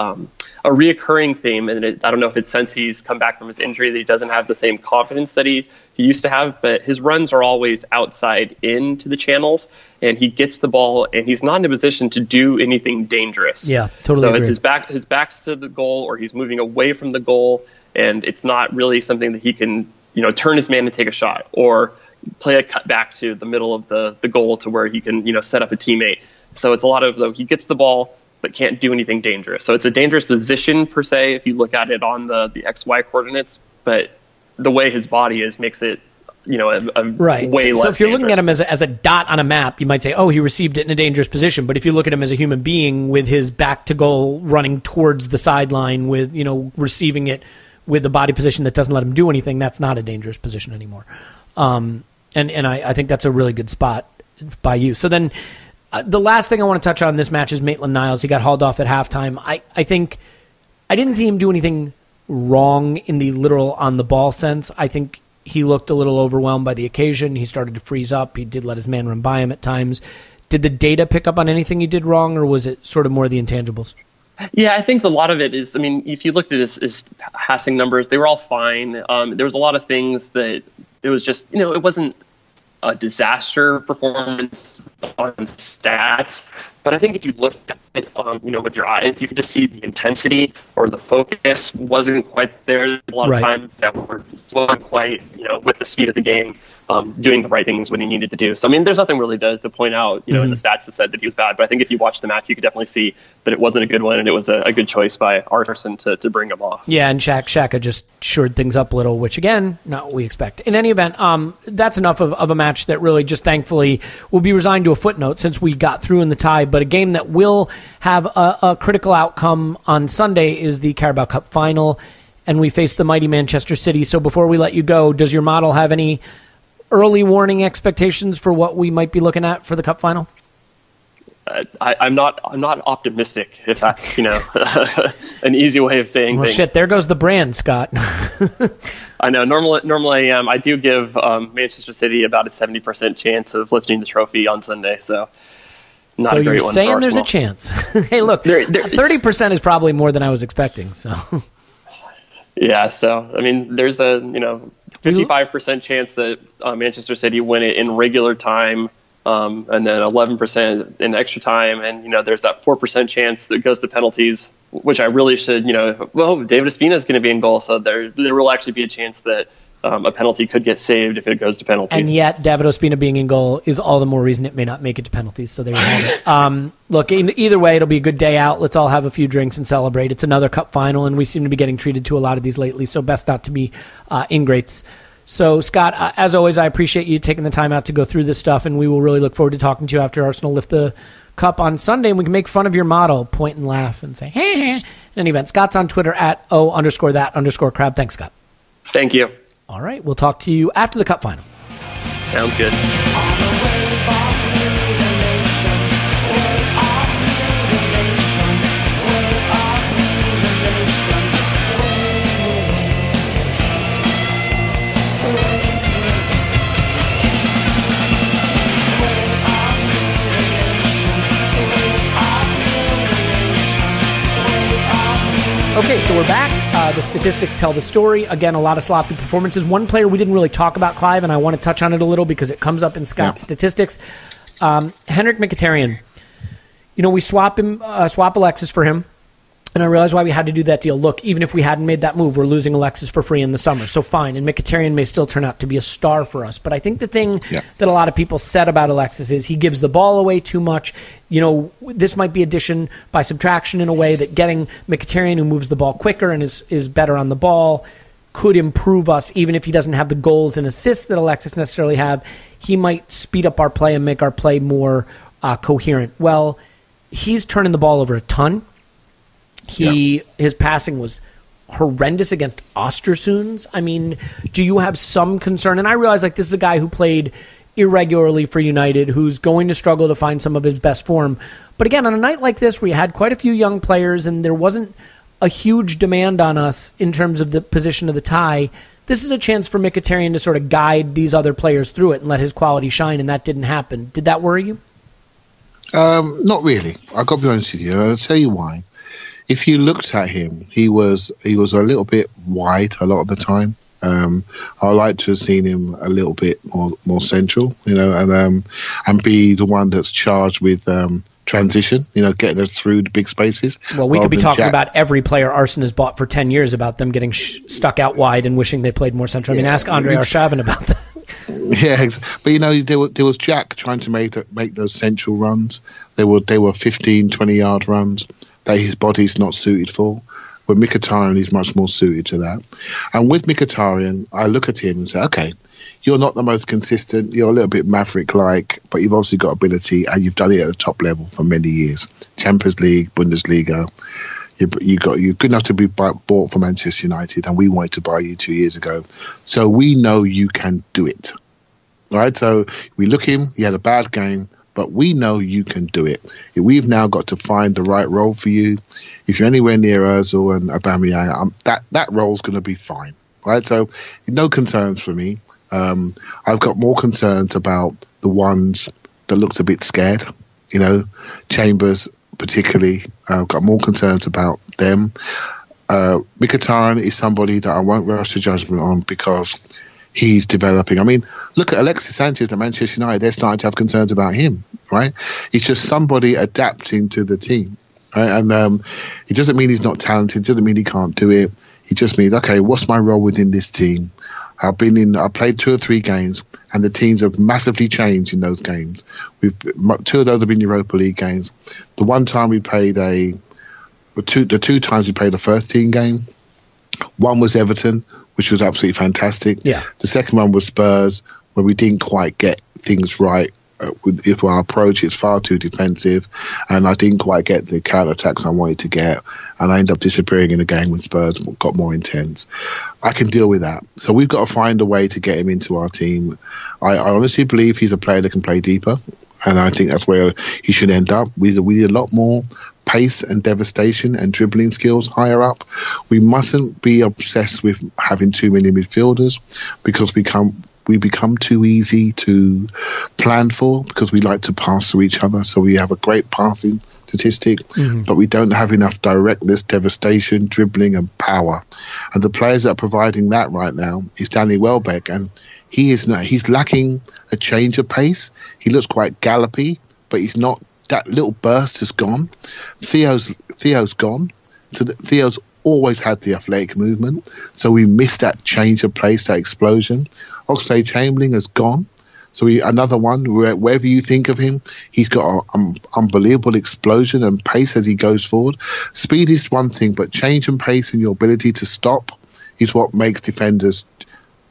a reoccurring theme, and I don't know if it's since he's come back from his injury that he doesn't have the same confidence that he used to have, but his runs are always outside into the channels, and he gets the ball, and he's not in a position to do anything dangerous. Yeah, totally So agree. it's his back's to the goal, or he's moving away from the goal, and it's not really something that he can, turn his man and take a shot, or play a cut back to the middle of the goal to where he can, set up a teammate. So it's a lot of, he gets the ball, but can't do anything dangerous. So it's a dangerous position per se if you look at it on the XY coordinates, but the way his body is makes it, right. way less. So if you're looking at him dangerous. as a dot on a map, you might say, oh, he received it in a dangerous position. But if you look at him as a human being with his back to goal running towards the sideline with, receiving it with a body position that doesn't let him do anything, that's not a dangerous position anymore. And I think that's a really good spot by you. So then the last thing I want to touch on in this match is Maitland-Niles. He got hauled off at halftime. I think I didn't see him do anything wrong in the literal on-the-ball sense. I think he looked a little overwhelmed by the occasion. He started to freeze up. He did let his man run by him at times. Did the data pick up on anything he did wrong, or was it sort of more the intangibles? Yeah, I think a lot of it is, if you looked at his passing numbers, they were all fine. There was a lot of things that it was just, it wasn't a disaster performance on stats. But I think if you looked at it, with your eyes, you could just see the intensity or the focus wasn't quite there. A lot of times that wasn't quite quite, with the speed of the game, doing the right things when he needed to do. So, I mean, there's nothing really to point out, in the stats that said that he was bad. But I think if you watch the match, you could definitely see that it wasn't a good one, and it was a good choice by Arson to bring him off. Yeah, and Xhaka just shored things up a little, which, again, not what we expect. In any event, that's enough of a match that really just thankfully will be resigned to a footnote since we got through in the tie. But a game that will have a critical outcome on Sunday is the Carabao Cup final, and we face the mighty Manchester City. So before we let you go, does your model have any early warning expectations for what we might be looking at for the cup final? I'm not optimistic, if that's an easy way of saying things. Shit, there goes the brand, Scott. I know. Normally I am. I do give Manchester City about a 70% chance of lifting the trophy on Sunday. So not a great one. So you're saying there's a chance? Hey, look, 30% is probably more than I was expecting. So. Yeah, so, I mean, there's a, 55% chance that Manchester City win it in regular time, and then 11% in extra time, and, there's that 4% chance that goes to penalties, which I really should, David Ospina is going to be in goal, so there will actually be a chance that a penalty could get saved if it goes to penalties. And yet, David Ospina being in goal is all the more reason it may not make it to penalties. So there you have it. Look, either way, it'll be a good day out. Let's all have a few drinks and celebrate. It's another cup final, and we seem to be getting treated to a lot of these lately, so best not to be ingrates. So, Scott, as always, I appreciate you taking the time out to go through this stuff, and we will really look forward to talking to you after Arsenal lift the cup on Sunday, and we can make fun of your model, point and laugh, and say, hey. In any event, Scott's on Twitter at @O_that_crab. Thanks, Scott. Thank you. All right, we'll talk to you after the cup final. Sounds good. Okay, so we're back. The statistics tell the story. Again, a lot of sloppy performances. One player we didn't really talk about, Clive, and I want to touch on it a little because it comes up in Scott's statistics. Henrik Mkhitaryan. We swap Alexis for him, and I realize why we had to do that deal. Look, even if we hadn't made that move, we're losing Alexis for free in the summer, so fine. And Mkhitaryan may still turn out to be a star for us. But I think the thing that a lot of people said about Alexis is he gives the ball away too much. This might be addition by subtraction in a way that getting Mkhitaryan, who moves the ball quicker and is better on the ball, could improve us, even if he doesn't have the goals and assists that Alexis necessarily have. He might speed up our play and make our play more coherent. Well, he's turning the ball over a ton. His passing was horrendous against Östersunds. I mean, do you have some concern? And I realize this is a guy who played irregularly for United, who's going to struggle to find some of his best form. But again, on a night like this, where you had quite a few young players and there wasn't a huge demand on us in terms of the position of the tie, this is a chance for Mkhitaryan to sort of guide these other players through it and let his quality shine, and that didn't happen. Did that worry you? Not really. I've got to be honest with you. I'll tell you why. If you looked at him, he was a little bit wide a lot of the time. I like to have seen him a little bit more central, and be the one that's charged with transition, getting us through the big spaces. Well, we could be talking about every player Arsenal has bought for 10 years about them getting stuck out wide and wishing they played more central. I mean, ask Andre Arshavin about that. Yeah, but there was Jack trying to make those central runs. They were 15, 20-yard runs that his body's not suited for. With Mkhitaryan, he's much more suited to that. And with Mkhitaryan, I look at him and say, okay, you're not the most consistent, you're a little bit Maverick-like, but you've obviously got ability and you've done it at the top level for many years. Champions League, Bundesliga. You're good enough to be bought for Manchester United, and we wanted to buy you 2 years ago. So we know you can do it. All right, so we look him, he had a bad game, but we know you can do it. We've now got to find the right role for you. If you're anywhere near Ozil and Aubameyang, that role's going to be fine. Right, so no concerns for me. I've got more concerns about the ones that looked a bit scared. Chambers particularly. I've got more concerns about them. Mkhitaryan is somebody that I won't rush to judgment on because he's developing. I mean, look at Alexis Sanchez at Manchester United. They're starting to have concerns about him, right? He's just somebody adapting to the team. Right? And it doesn't mean he's not talented. It doesn't mean he can't do it. It just means, okay, what's my role within this team? I played 2 or 3 games, and the teams have massively changed in those games. 2 of those have been Europa League games. The one time we played the 2 times we played a first team game. One was Everton, which was absolutely fantastic. Yeah. The second one was Spurs, where we didn't quite get things right. With our approach, it's far too defensive, and I didn't quite get the counter attacks I wanted to get, and I ended up disappearing in the game when Spurs got more intense. I can deal with that, so we've got to find a way to get him into our team. I honestly believe he's a player that can play deeper, and I think that's where he should end up. We need a lot more pace and devastation and dribbling skills higher up. We mustn't be obsessed with having too many midfielders, because we become too easy to plan for, because we like to pass to each other. So we have a great passing statistic, but we don't have enough directness, devastation, dribbling and power. And the players that are providing that right now is Danny Welbeck, and he's lacking a change of pace. He looks quite gallopy, but he's not. That little burst has gone. Theo's gone. So Theo's always had the athletic movement, so we missed that change of pace, that explosion. Oxlade-Chamberlain has gone, so another one. Wherever you think of him, he's got an unbelievable explosion and pace as he goes forward. Speed is one thing, but change and pace and your ability to stop is what makes defenders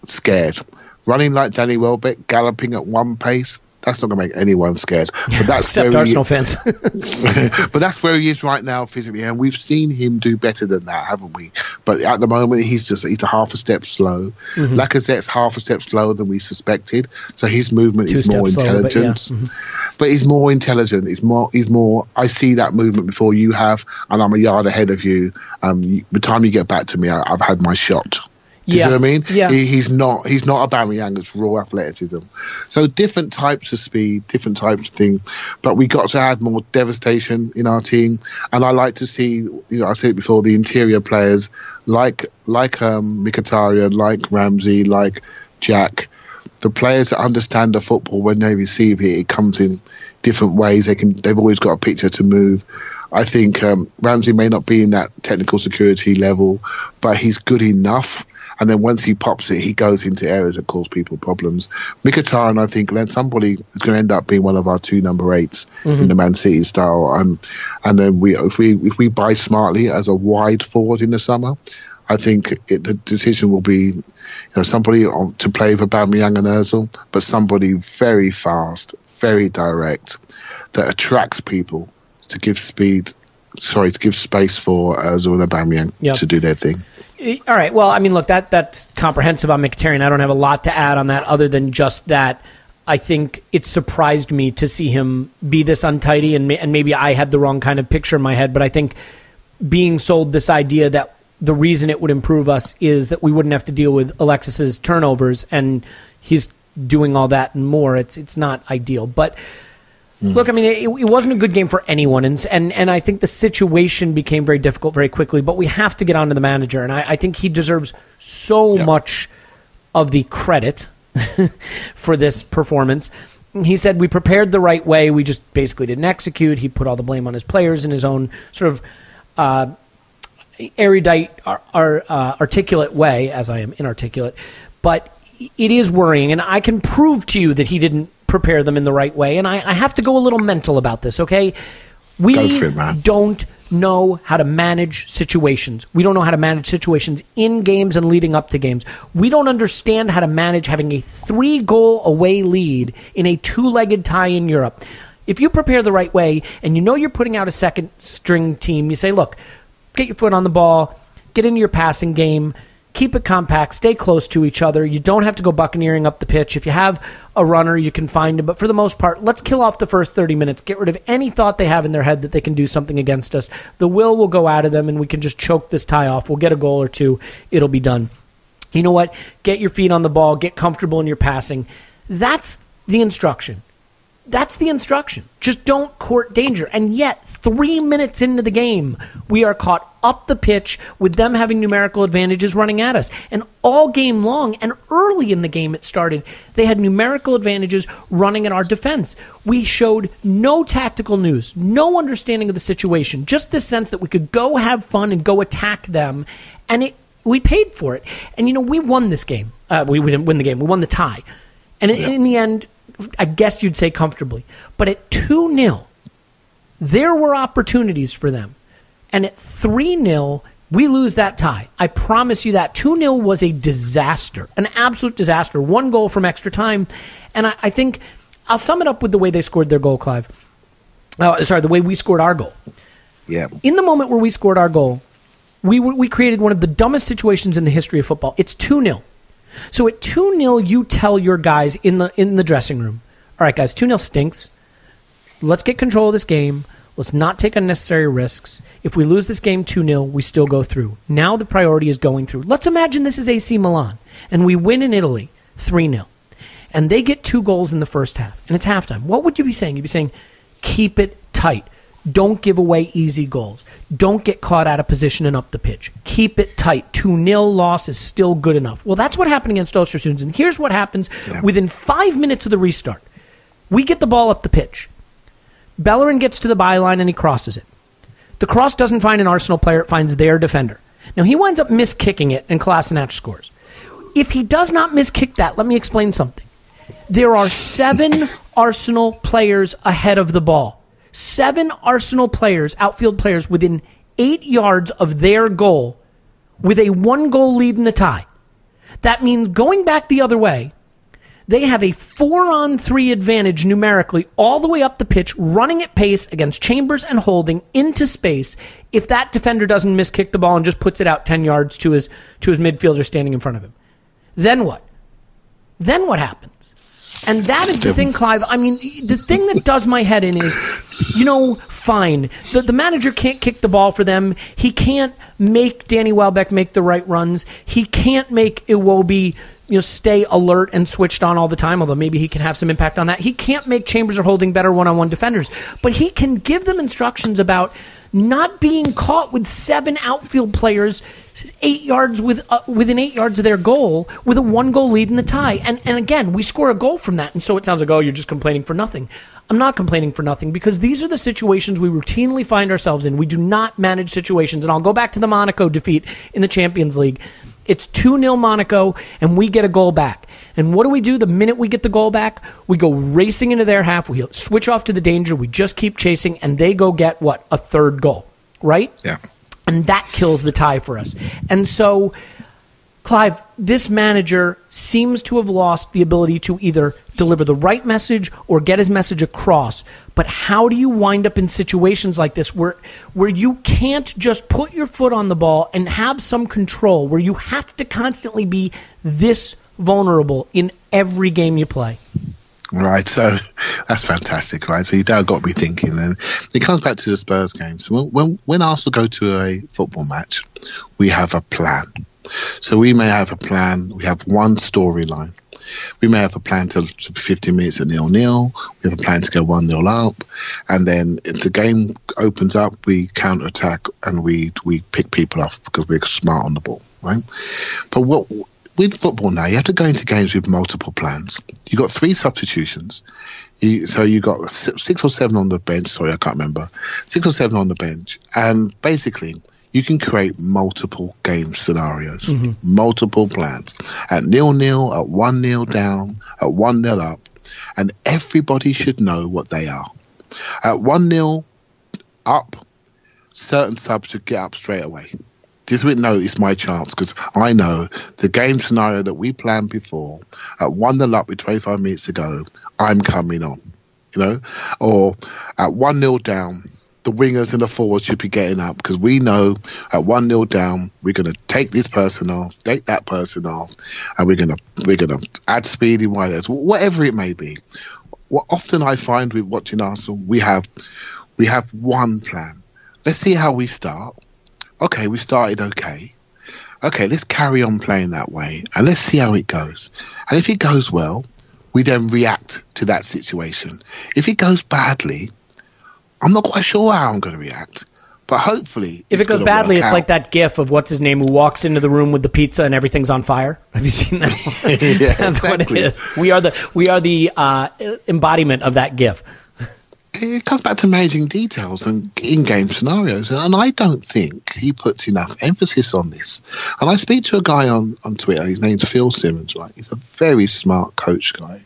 scared. Running like Danny Welbeck, galloping at one pace, that's not going to make anyone scared. But that's except Arsenal fans. But that's where he is right now physically, and we've seen him do better than that, haven't we? But at the moment, he's a half a step slow. Lacazette's half a step slower than we suspected, so his movement is more intelligent. Slower, but he's more intelligent. He's more. I see that movement before you have, and I'm a yard ahead of you. By the time you get back to me, I've had my shot. Do you see what I mean? Yeah. He's not Aubameyang. It's raw athleticism. So different types of speed, different types of thing. But we got to add more devastation in our team. And I like to see, I said it before, the interior players like Mkhitaryan, like Ramsey, like Jack. The players that understand the football, when they receive it, it comes in different ways. They've always got a picture to move. I think Ramsey may not be in that technical security level, but he's good enough. And then once he pops it, he goes into areas that cause people problems. Mkhitaryan, I think, then somebody is going to end up being one of our 2 number 8s in the Man City style. And then if we buy smartly as a wide forward in the summer, I think the decision will be somebody to play with Aubameyang and Ozil, but somebody very fast, very direct, that attracts people to give space for Ozil and Aubameyang to do their thing. All right. Well, I mean, look, that's comprehensive on Mkhitaryan. I don't have a lot to add on that other than just that I think it surprised me to see him be this untidy, and maybe I had the wrong kind of picture in my head, but I think being sold this idea that the reason it would improve us is that we wouldn't have to deal with Alexis's turnovers, and he's doing all that and more. It's not ideal. But look, I mean, it wasn't a good game for anyone, and I think the situation became very difficult very quickly, but we have to get on to the manager, and I think he deserves so much of the credit for this performance. He said, we prepared the right way, we just basically didn't execute. He put all the blame on his players in his own sort of erudite, articulate way, as I am inarticulate, but it is worrying, and I can prove to you that he didn't prepare them in the right way, and I have to go a little mental about this, okay? We don't know how to manage situations. We don't know how to manage situations in games and leading up to games. We don't understand how to manage having a 3-goal away lead in a 2-legged tie in Europe. If you prepare the right way, and you know you're putting out a second-string team, you say, look, get your foot on the ball, get into your passing game, keep it compact, stay close to each other. You don't have to go buccaneering up the pitch. If you have a runner, you can find him. But for the most part, let's kill off the first 30 minutes. Get rid of any thought they have in their head that they can do something against us. The will go out of them, and we can just choke this tie off. We'll get a goal or 2. It'll be done. You know what? Get your feet on the ball. Get comfortable in your passing. That's the instruction. That's the instruction. Just don't court danger. And yet, 3 minutes into the game, we are caught up the pitch with them having numerical advantages running at us. And all game long, and early in the game it started, they had numerical advantages running at our defense. We showed no tactical nous, no understanding of the situation, just the sense that we could go have fun and go attack them. And it we paid for it. And, we won this game. We didn't win the game. We won the tie. And in the end, I guess you'd say comfortably. But at 2-0, there were opportunities for them. And at 3-0, we lose that tie. I promise you that. 2-0 was a disaster, an absolute disaster. 1 goal from extra time. And I think I'll sum it up with the way they scored their goal, Clive. The way we scored our goal. Yeah. In the moment where we scored our goal, we created one of the dumbest situations in the history of football. It's 2-0. So at 2-0, you tell your guys in the dressing room, all right, guys, 2-0 stinks. Let's get control of this game. Let's not take unnecessary risks. If we lose this game 2-0, we still go through. Now the priority is going through. Let's imagine this is AC Milan, and we win in Italy 3-0. And they get 2 goals in the first half, and it's halftime. What would you be saying? You'd be saying, keep it tight. Don't give away easy goals. Don't get caught out of position and up the pitch. Keep it tight. 2-0 loss is still good enough. Well, that's what happened against Östersunds. And here's what happens within 5 minutes of the restart. We get the ball up the pitch. Bellerin gets to the byline and he crosses it. The cross doesn't find an Arsenal player. It finds their defender. Now, he winds up miskicking it and Kolasinac scores. If he does not miskick that, let me explain something. There are 7 Arsenal players ahead of the ball. 7 Arsenal players, outfield players, within 8 yards of their goal with a 1-goal lead in the tie. That means going back the other way, they have a 4-on-3 advantage numerically all the way up the pitch, running at pace against Chambers and Holding into space if that defender doesn't miskick the ball and just puts it out 10 yards to his midfielder standing in front of him. Then what? Then what happens? And that is the thing, Clive. I mean, the thing that does my head in is, fine. The manager can't kick the ball for them. He can't make Danny Welbeck make the right runs. He can't make Iwobi, stay alert and switched on all the time, although maybe he can have some impact on that. He can't make Chambers or Holding better one-on-one defenders. But he can give them instructions about not being caught with 7 outfield players 8 yards within 8 yards of their goal with a 1-goal lead in the tie. And again, we score a goal from that. And so it sounds like, you're just complaining for nothing. I'm not complaining for nothing because these are the situations we routinely find ourselves in. We do not manage situations. And I'll go back to the Monaco defeat in the Champions League. It's 2-0 Monaco, and we get a goal back. And what do? The minute we get the goal back, we go racing into their half. We switch off to the danger. We just keep chasing, and they go get, a 3rd goal, right? Yeah. And that kills the tie for us. And so, Clive, this manager seems to have lost the ability to either deliver the right message or get his message across. But how do you wind up in situations like this where you can't just put your foot on the ball and have some control, where you have to constantly be this vulnerable in every game you play? Right, so that's fantastic, right? So you now got me thinking, and it comes back to the Spurs games. So when Arsenal go to a football match, we have a plan. So we may have a plan. We have one storyline. We may have a plan to 15 minutes at 0-0. We have a plan to go 1-0 up, and then if the game opens up, we counter-attack and we pick people off because we're smart on the ball, right? But with football now, you have to go into games with multiple plans. You've got 3 substitutions. So you got 6 or 7 on the bench. Sorry, I can't remember. 6 or 7 on the bench. And basically, you can create multiple game scenarios, multiple plans. At 0-0, at 1-0 down, at 1-0 up. And everybody should know what they are. At 1-0 up, certain subs should get up straight away. Just no, it's my chance, because I know the game scenario that we planned before, at 1-0 up with 25 minutes to go, I'm coming on, or at 1-0 down, the wingers and the forwards should be getting up, because we know at 1-0 down, we're going to take this person off, take that person off, and we're going to add speed in whatever it may be. What often I find with watching Arsenal, we have one plan. Let's see how we start. Okay, we started okay. Okay, let's carry on playing that way, and let's see how it goes. And if it goes well, we then react to that situation. If it goes badly, I'm not quite sure how I'm going to react, but hopefully... If it goes badly, it's like that gif of what's-his-name who walks into the room with the pizza and everything's on fire. Have you seen that one? Yeah, That's exactly. what it is. We are the embodiment of that gif. it comes back to managing details and in-game scenarios, and I don't think he puts enough emphasis on this. And I speak to a guy on Twitter, his name's Phil Simmons, right? He's a very smart coach guy,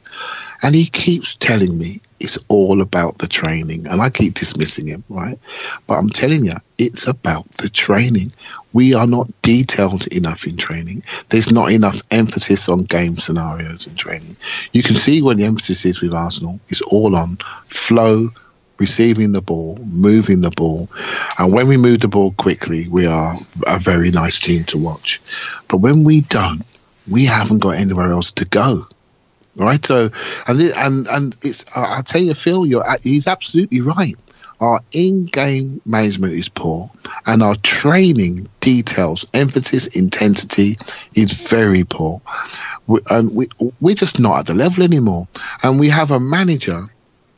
and he keeps telling me it's all about the training, and I keep dismissing him, right? But I'm telling you, it's about the training. We are not detailed enough in training. There's not enough emphasis on game scenarios in training. You can see when the emphasis is with Arsenal, it's all on flow, receiving the ball, moving the ball. And when we move the ball quickly, we are a very nice team to watch. But when we don't, we haven't got anywhere else to go. Right? So, and it's, I tell you, Phil, he's absolutely right. Our in-game management is poor, and our training details, emphasis, intensity is very poor. We're just not at the level anymore. And we have a manager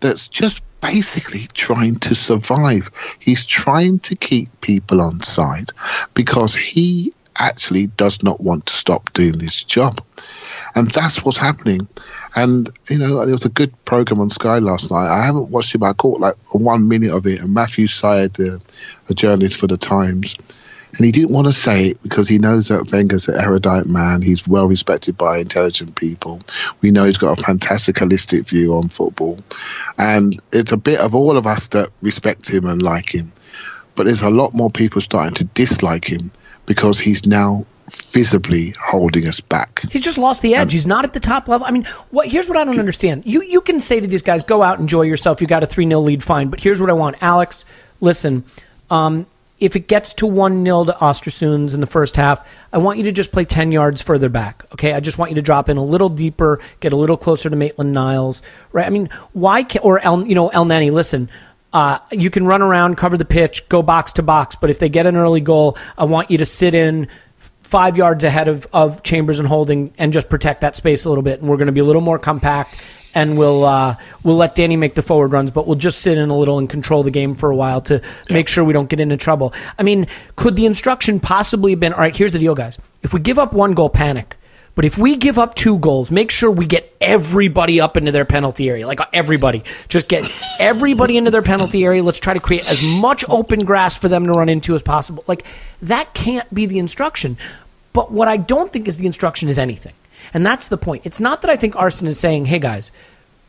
that's just basically trying to survive. He's trying to keep people on side because he actually does not want to stop doing this job. And that's what's happening. And, you know, there was a good program on Sky last night. I haven't watched it, but I caught like 1 minute of it. And Matthew Syed, a journalist for The Times, and he didn't want to say it because he knows that Wenger's an erudite man. He's well respected by intelligent people. We know he's got a fantastic holistic view on football. And it's a bit of all of us that respect him and like him. But there's a lot more people starting to dislike him because he's now visibly holding us back. He's just lost the edge. He's not at the top level. I mean, here's what I don't understand. You can say to these guys, go out, enjoy yourself. You got a 3-0 lead, fine. But here's what I want. Alex, listen, if it gets to 1-0 to Östersunds in the first half, I want you to just play 10 yards further back. Okay, I just want you to drop in a little deeper, get a little closer to Maitland-Niles. Right? I mean, why can't, or El Nani, listen, you can run around, cover the pitch, go box to box, but if they get an early goal, I want you to sit in 5 yards ahead of Chambers and Holding and just protect that space a little bit. And we're going to be a little more compact, and we'll let Danny make the forward runs, but we'll just sit in a little and control the game for a while to make sure we don't get into trouble. I mean, could the instruction possibly have been, all right, here's the deal, guys. If we give up 1 goal, panic. But if we give up 2 goals, make sure we get everybody up into their penalty area. Like everybody. Just get everybody into their penalty area. Let's try to create as much open grass for them to run into as possible. Like, that can't be the instruction. But what I don't think is the instruction is anything. And that's the point. It's not that I think Arsene is saying, hey, guys,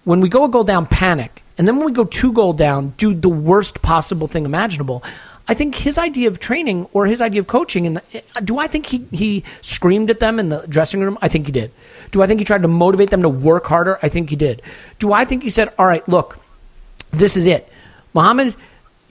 when we go a goal down, panic. And then when we go 2 goal down, do the worst possible thing imaginable. I think his idea of training or his idea of coaching, do I think he screamed at them in the dressing room? I think he did. Do I think he tried to motivate them to work harder? I think he did. Do I think he said, all right, look, this is it. Mohamed,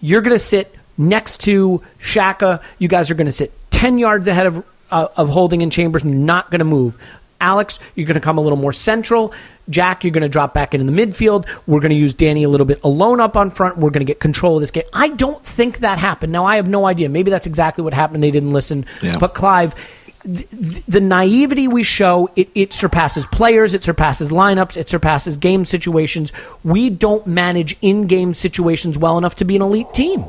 you're going to sit next to Xhaka. You guys are going to sit 10 yards ahead of Holding and Chambers, and you're not going to move. Alex, you're going to come a little more central. Jack, you're going to drop back into the midfield. We're going to use Danny a little bit alone up on front. We're going to get control of this game. I don't think that happened. Now, I have no idea. Maybe that's exactly what happened. They didn't listen. Yeah. But Clive, the naivety we show, it surpasses players. It surpasses lineups. It surpasses game situations. We don't manage in-game situations well enough to be an elite team.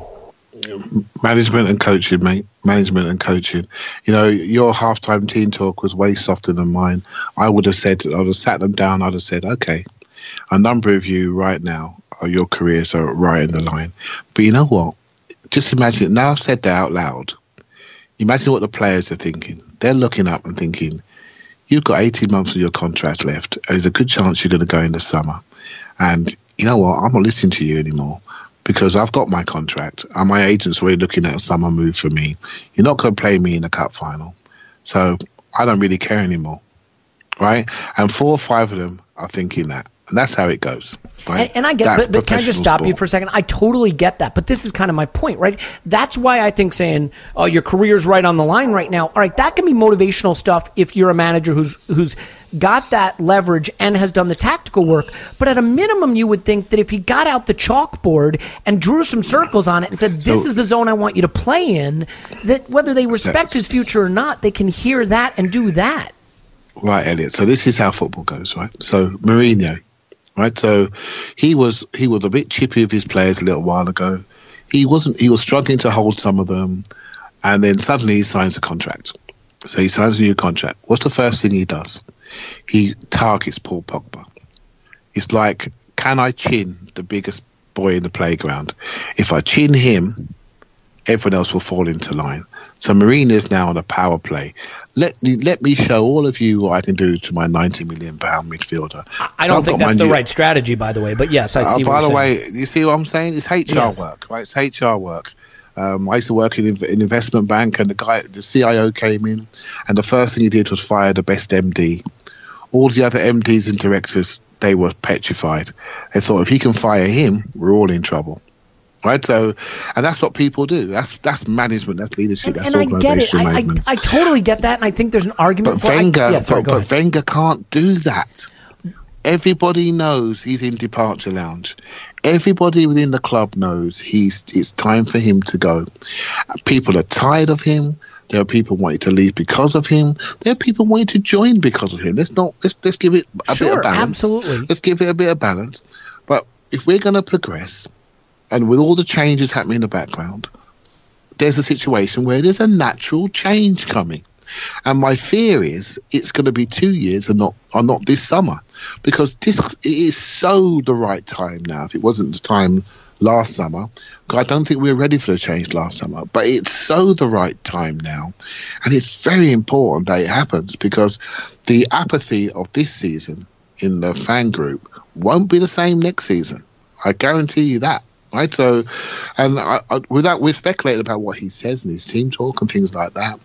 Management and coaching, mate. Management and coaching. You know, your halftime team talk was way softer than mine. I would have sat them down. I'd have said, okay, a number of you right now, your careers are right in the line. But you know what? Just imagine, now I've said that out loud, imagine what the players are thinking. They're looking up and thinking, you've got 18 months of your contract left. And there's a good chance you're going to go in the summer. And you know what? I'm not listening to you anymore. Because I've got my contract and my agent's already looking at a summer move for me. You're not going to play me in the cup final. So I don't really care anymore. Right? And 4 or 5 of them are thinking that. And that's how it goes. Right? And I get it, but can I just stop you for a second? I totally get that. But this is kind of my point, right? That's why I think saying, oh, your career's right on the line right now. All right, that can be motivational stuff if you're a manager who's got that leverage and has done the tactical work. But at a minimum, you would think that if he got out the chalkboard and drew some circles on it and said, this is the zone I want you to play in, that whether they respect his future or not, they can hear that and do that. Right, Elliot. So this is how football goes, right? So Mourinho, right? So he was a bit chippy with his players a little while ago. He was struggling to hold some of them, and then suddenly he signs a contract. So he signs a new contract. What's the first thing he does? He targets Paul Pogba. It's like, can I chin the biggest boy in the playground. If I chin him, everyone else will fall into line. So Mourinho's now on a power play. Let me show all of you what I can do to my £90 million midfielder. I don't think that's the right strategy, by the way. But yes, I see. By the way, you see what I'm saying? It's HR work, right? It's HR work. I used to work in an investment bank, and the CIO came in, and the first thing he did was fire the best MD. All the other MDs and directors, they were petrified. They thought, if he can fire him, we're all in trouble. Right, so, and that's what people do. That's management. That's leadership. That's organisation management. I totally get that, and I think there's an argument. But Wenger can't do that. Everybody knows he's in departure lounge. Everybody within the club knows it's time for him to go. People are tired of him. There are people wanting to leave because of him. There are people wanting to join because of him. Let's give it a bit of balance. Absolutely. Let's give it a bit of balance. But if we're going to progress, and with all the changes happening in the background, there's a situation where there's a natural change coming. And my fear is it's going to be 2 years and not this summer, because it is so the right time now. If it wasn't the time last summer, I don't think we were ready for the change last summer, but it's so the right time now. And it's very important that it happens, because the apathy of this season in the fan group won't be the same next season. I guarantee you that. Right, so, and we're speculating about what he says in his team talk and things like that.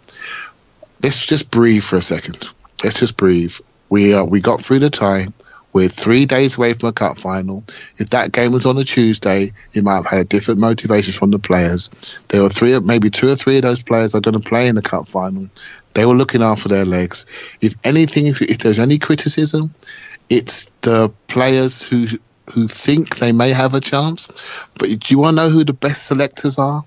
Let's just breathe for a second. Let's just breathe. We got through the tie. We're 3 days away from a cup final. If that game was on a Tuesday, you might have had different motivations from the players. There were maybe 2 or 3 of those players are going to play in the cup final. They were looking after their legs. If anything, if there's any criticism, it's the players who think they may have a chance. But do you want to know who the best selectors are?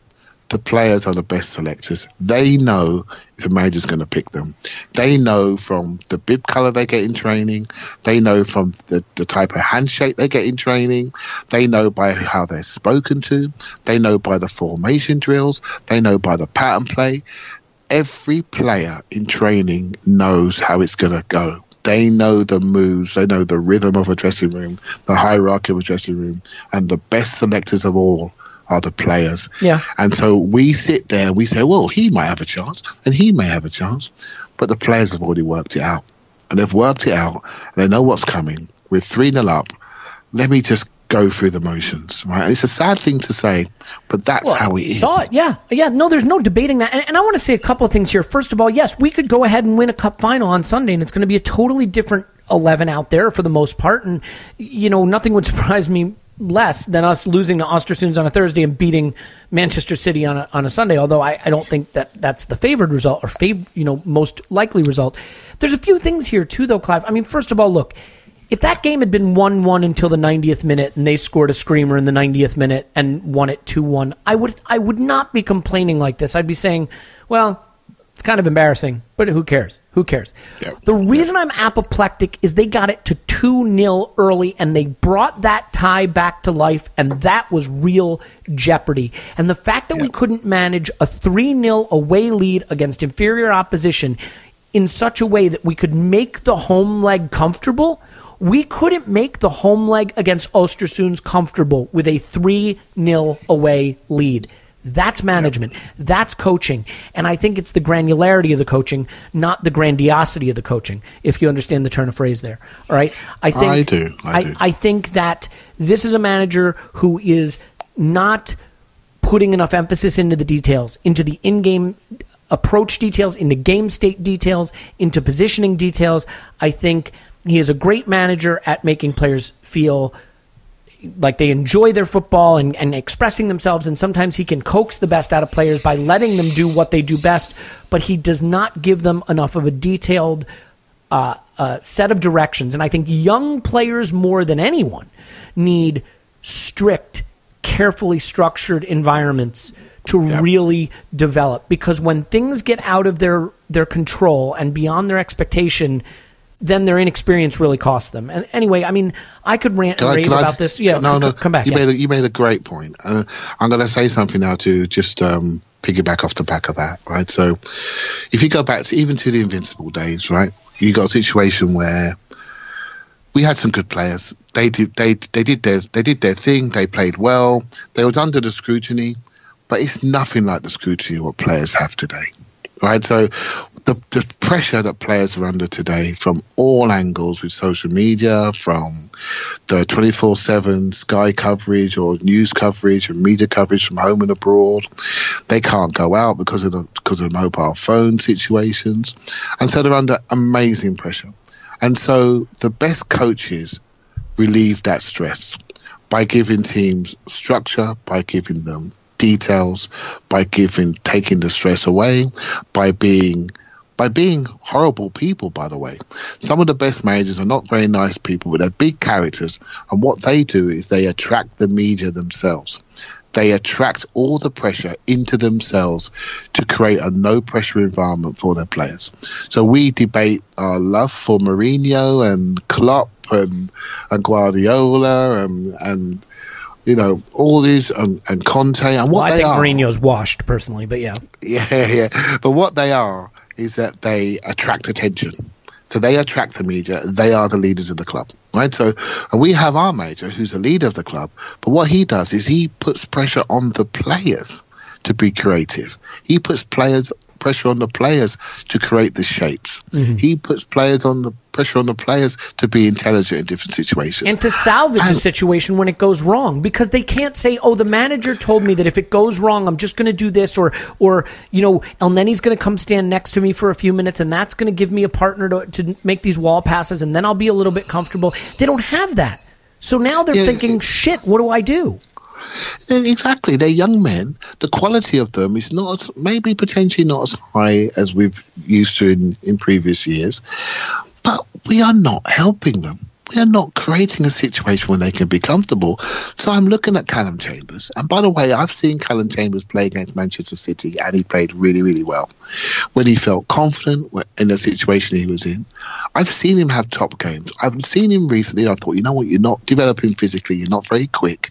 The players are the best selectors. They know if a manager's going to pick them. They know from the bib colour they get in training. They know from the type of handshake they get in training. They know by how they're spoken to. They know by the formation drills. They know by the pattern play. Every player in training knows how it's going to go. They know the moves, they know the rhythm of a dressing room, the hierarchy of a dressing room, and the best selectors of all are the players. Yeah. And so we sit there, we say, well, he might have a chance, and he may have a chance, but the players have already worked it out. And they've worked it out, and they know what's coming. We're 3-0 up. Let me just go through the motions, right? It's a sad thing to say, but that's how it is. Saw it, yeah. No, there's no debating that. And I want to say a couple of things here. First of all, yes, we could go ahead and win a cup final on Sunday, and it's going to be a totally different 11 out there for the most part. And, nothing would surprise me less than us losing to Östersunds on a Thursday and beating Manchester City on a Sunday, although I don't think that's the favored result or most likely result. There's a few things here too, though, Clive. I mean, first of all, look, if that game had been 1-1 until the 90th minute and they scored a screamer in the 90th minute and won it 2-1, I would not be complaining like this. I'd be saying, well, it's kind of embarrassing, but who cares? Who cares? Yeah. The reason I'm apoplectic is they got it to 2-0 early and they brought that tie back to life, and that was real jeopardy. And the fact that we couldn't manage a 3-0 away lead against inferior opposition in such a way that we could make the home leg comfortable, we couldn't make the home leg against Östersunds comfortable with a 3-0 away lead. That's management. That's coaching. And I think it's the granularity of the coaching, not the grandiosity of the coaching, if you understand the turn of phrase there. All right? I do. I think that this is a manager who is not putting enough emphasis into the details, into the in-game approach details, into game state details, into positioning details. I think he is a great manager at making players feel like they enjoy their football and expressing themselves, and sometimes he can coax the best out of players by letting them do what they do best, but he does not give them enough of a detailed set of directions. And I think young players more than anyone need strict, carefully structured environments to really develop, because when things get out of their control and beyond their expectation, then their inexperience really costs them. And anyway, I mean, I could rant and rave about this. Yeah, no, come back. You made a great point. I'm going to say something now to just piggyback off the back of that, right? So if you go back even to the Invincible days, right, you got a situation where we had some good players. They did their thing. They played well. They was under the scrutiny, but it's nothing like the scrutiny what players have today, right? So the pressure that players are under today from all angles with social media, from the 24/7 Sky coverage or news coverage and media coverage from home and abroad, they can't go out because of the mobile phone situations, and so they're under amazing pressure. And so the best coaches relieve that stress by giving teams structure, by giving them details, by taking the stress away, by being horrible people, by the way. Some of the best managers are not very nice people, but they're big characters. And what they do is they attract the media themselves. They attract all the pressure into themselves to create a no-pressure environment for their players. So we debate our love for Mourinho and Klopp and Guardiola and you know, all these and Conte and what they are. I think Mourinho's washed, personally, but yeah. Yeah. But what they are is that they attract attention. So they attract the media. They are the leaders of the club, right? So, and we have our manager who's the leader of the club. But what he does is he puts pressure on the players to be creative. He puts pressure on the players to create the shapes. Mm-hmm. He puts pressure on the players to be intelligent in different situations. And to salvage a situation when it goes wrong. Because they can't say, oh, the manager told me that if it goes wrong, I'm just going to do this. Or you know, El Neni's going to come stand next to me for a few minutes, and that's going to give me a partner to make these wall passes, and then I'll be a little bit comfortable. They don't have that. So now they're thinking, shit, what do I do? Exactly. They're young men. The quality of them is potentially not as high as we've used to in previous years, but we are not helping them. We are not creating a situation where they can be comfortable. So I'm looking at Calum Chambers. And by the way, I've seen Calum Chambers play against Manchester City, and he played really, really well. When he felt confident in the situation he was in, I've seen him have top games. I've seen him recently. I thought, you know what, you're not developing physically. You're not very quick.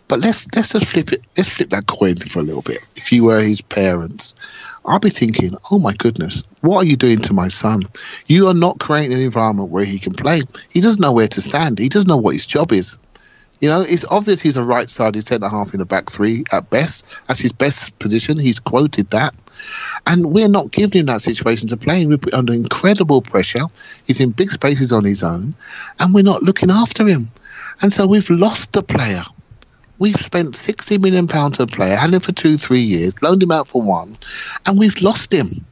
But let's just flip it. Let's flip that coin for a little bit. If you were his parents, I'll be thinking, oh my goodness, what are you doing to my son? You are not creating an environment where he can play. He doesn't know where to stand. He doesn't know what his job is. You know, it's obvious he's a right-sided centre-half in the back three at best. That's his best position. He's quoted that. And we're not giving him that situation to play. We're put under incredible pressure. He's in big spaces on his own, and we're not looking after him. And so we've lost the player. We've spent £60 million on a player, had him for 2-3 years, loaned him out for 1, and we've lost him.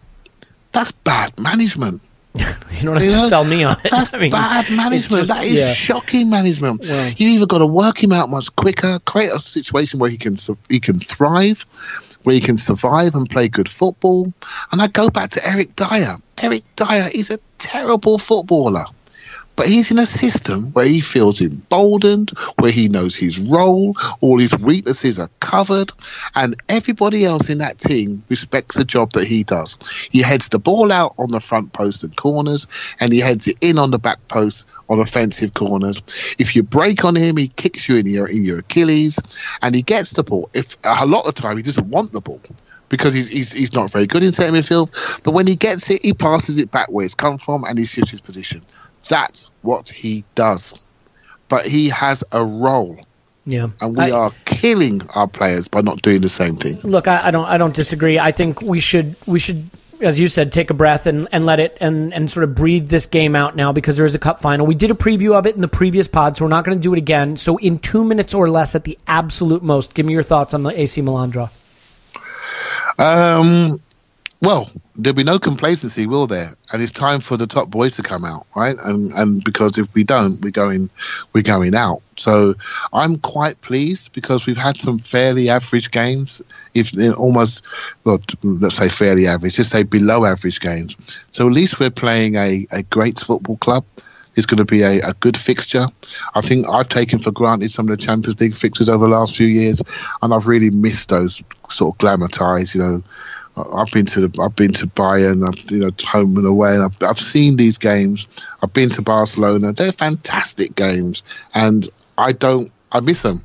That's bad management. You don't have to sell me on it. That's bad management. That is shocking management. Well, you either got to work him out much quicker, create a situation where he can thrive, where he can survive and play good football. And I go back to Eric Dyer. Eric Dyer is a terrible footballer. But he's in a system where he feels emboldened, where he knows his role, all his weaknesses are covered, and everybody else in that team respects the job that he does. He heads the ball out on the front post and corners, and he heads it in on the back post on offensive corners. If you break on him, he kicks you in your Achilles, and he gets the ball. If a lot of the time he doesn't want the ball, because he's not very good in centre midfield, but when he gets it, he passes it back where it's come from, and he shifts his position. That's what he does. But he has a role. Yeah. And we are killing our players by not doing the same thing. Look, I don't disagree. I think we should, as you said, take a breath and let it and sort of breathe this game out now, because there is a cup final. We did a preview of it in the previous pod, so we're not going to do it again. So in 2 minutes or less at the absolute most, give me your thoughts on the AC Milan draw. Well, there'll be no complacency, will there? And it's time for the top boys to come out, right? And because if we don't, we're going out. So I'm quite pleased because we've had some fairly average games, let's say fairly average, just say below average games. So at least we're playing a great football club. It's going to be a good fixture. I think I've taken for granted some of the Champions League fixtures over the last few years, and I've really missed those sort of glamour ties, you know. I've been to Bayern, home and away, and I've seen these games. I've been to Barcelona. They're fantastic games, and I miss them.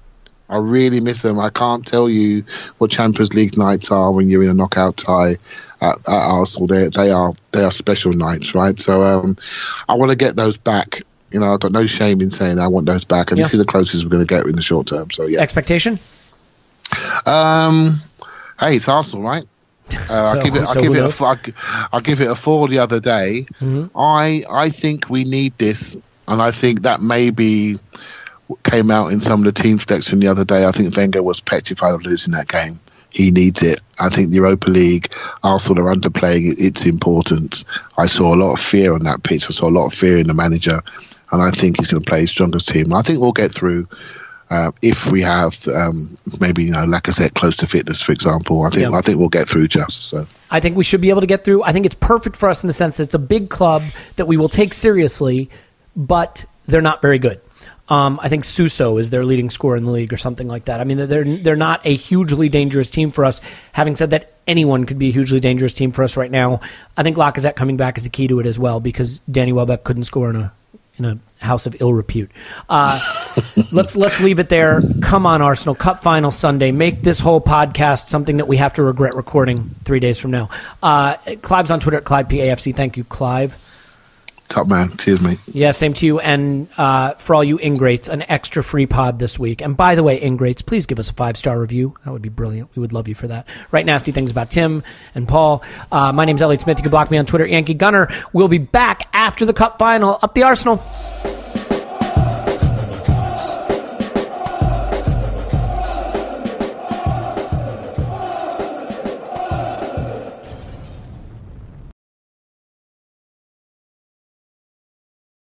I really miss them. I can't tell you what Champions League nights are when you're in a knockout tie at Arsenal. They are special nights, right? So I want to get those back. I've got no shame in saying I want those back, and this is the closest we're going to get in the short term. So yeah. Expectation? Hey, it's Arsenal, right? I'll give it a 4 the other day. Mm-hmm. I think we need this, and I think that maybe came out in some of the team selection the other day. I think Wenger was petrified of losing that game. He needs it. I think the Europa League, Arsenal are underplaying its importance. I saw a lot of fear on that pitch. I saw a lot of fear in the manager, and I think he's going to play his strongest team. I think we'll get through. If we have maybe Lacazette close to fitness, for example, I think we'll get through. So I think we should be able to get through. I think it's perfect for us in the sense that it's a big club that we will take seriously, but they're not very good. I think Suso is their leading scorer in the league or something like that. I mean, they're not a hugely dangerous team for us. Having said that, anyone could be a hugely dangerous team for us right now. I think Lacazette coming back is a key to it as well, because Danny Welbeck couldn't score in a house of ill repute. Let's leave it there. Come on, Arsenal. Cup final Sunday. Make this whole podcast something that we have to regret recording 3 days from now. Clive's on Twitter at ClivePAFC. Thank you, Clive. Top man. Cheers, mate. Yeah, same to you. And for all you ingrates, an extra free pod this week. And by the way, ingrates, please give us a 5-star review. That would be brilliant. We would love you for that. Write nasty things about Tim and Paul. My name's Elliot Smith. You can block me on Twitter, Yankee Gunner. We'll be back after the Cup final. Up the Arsenal.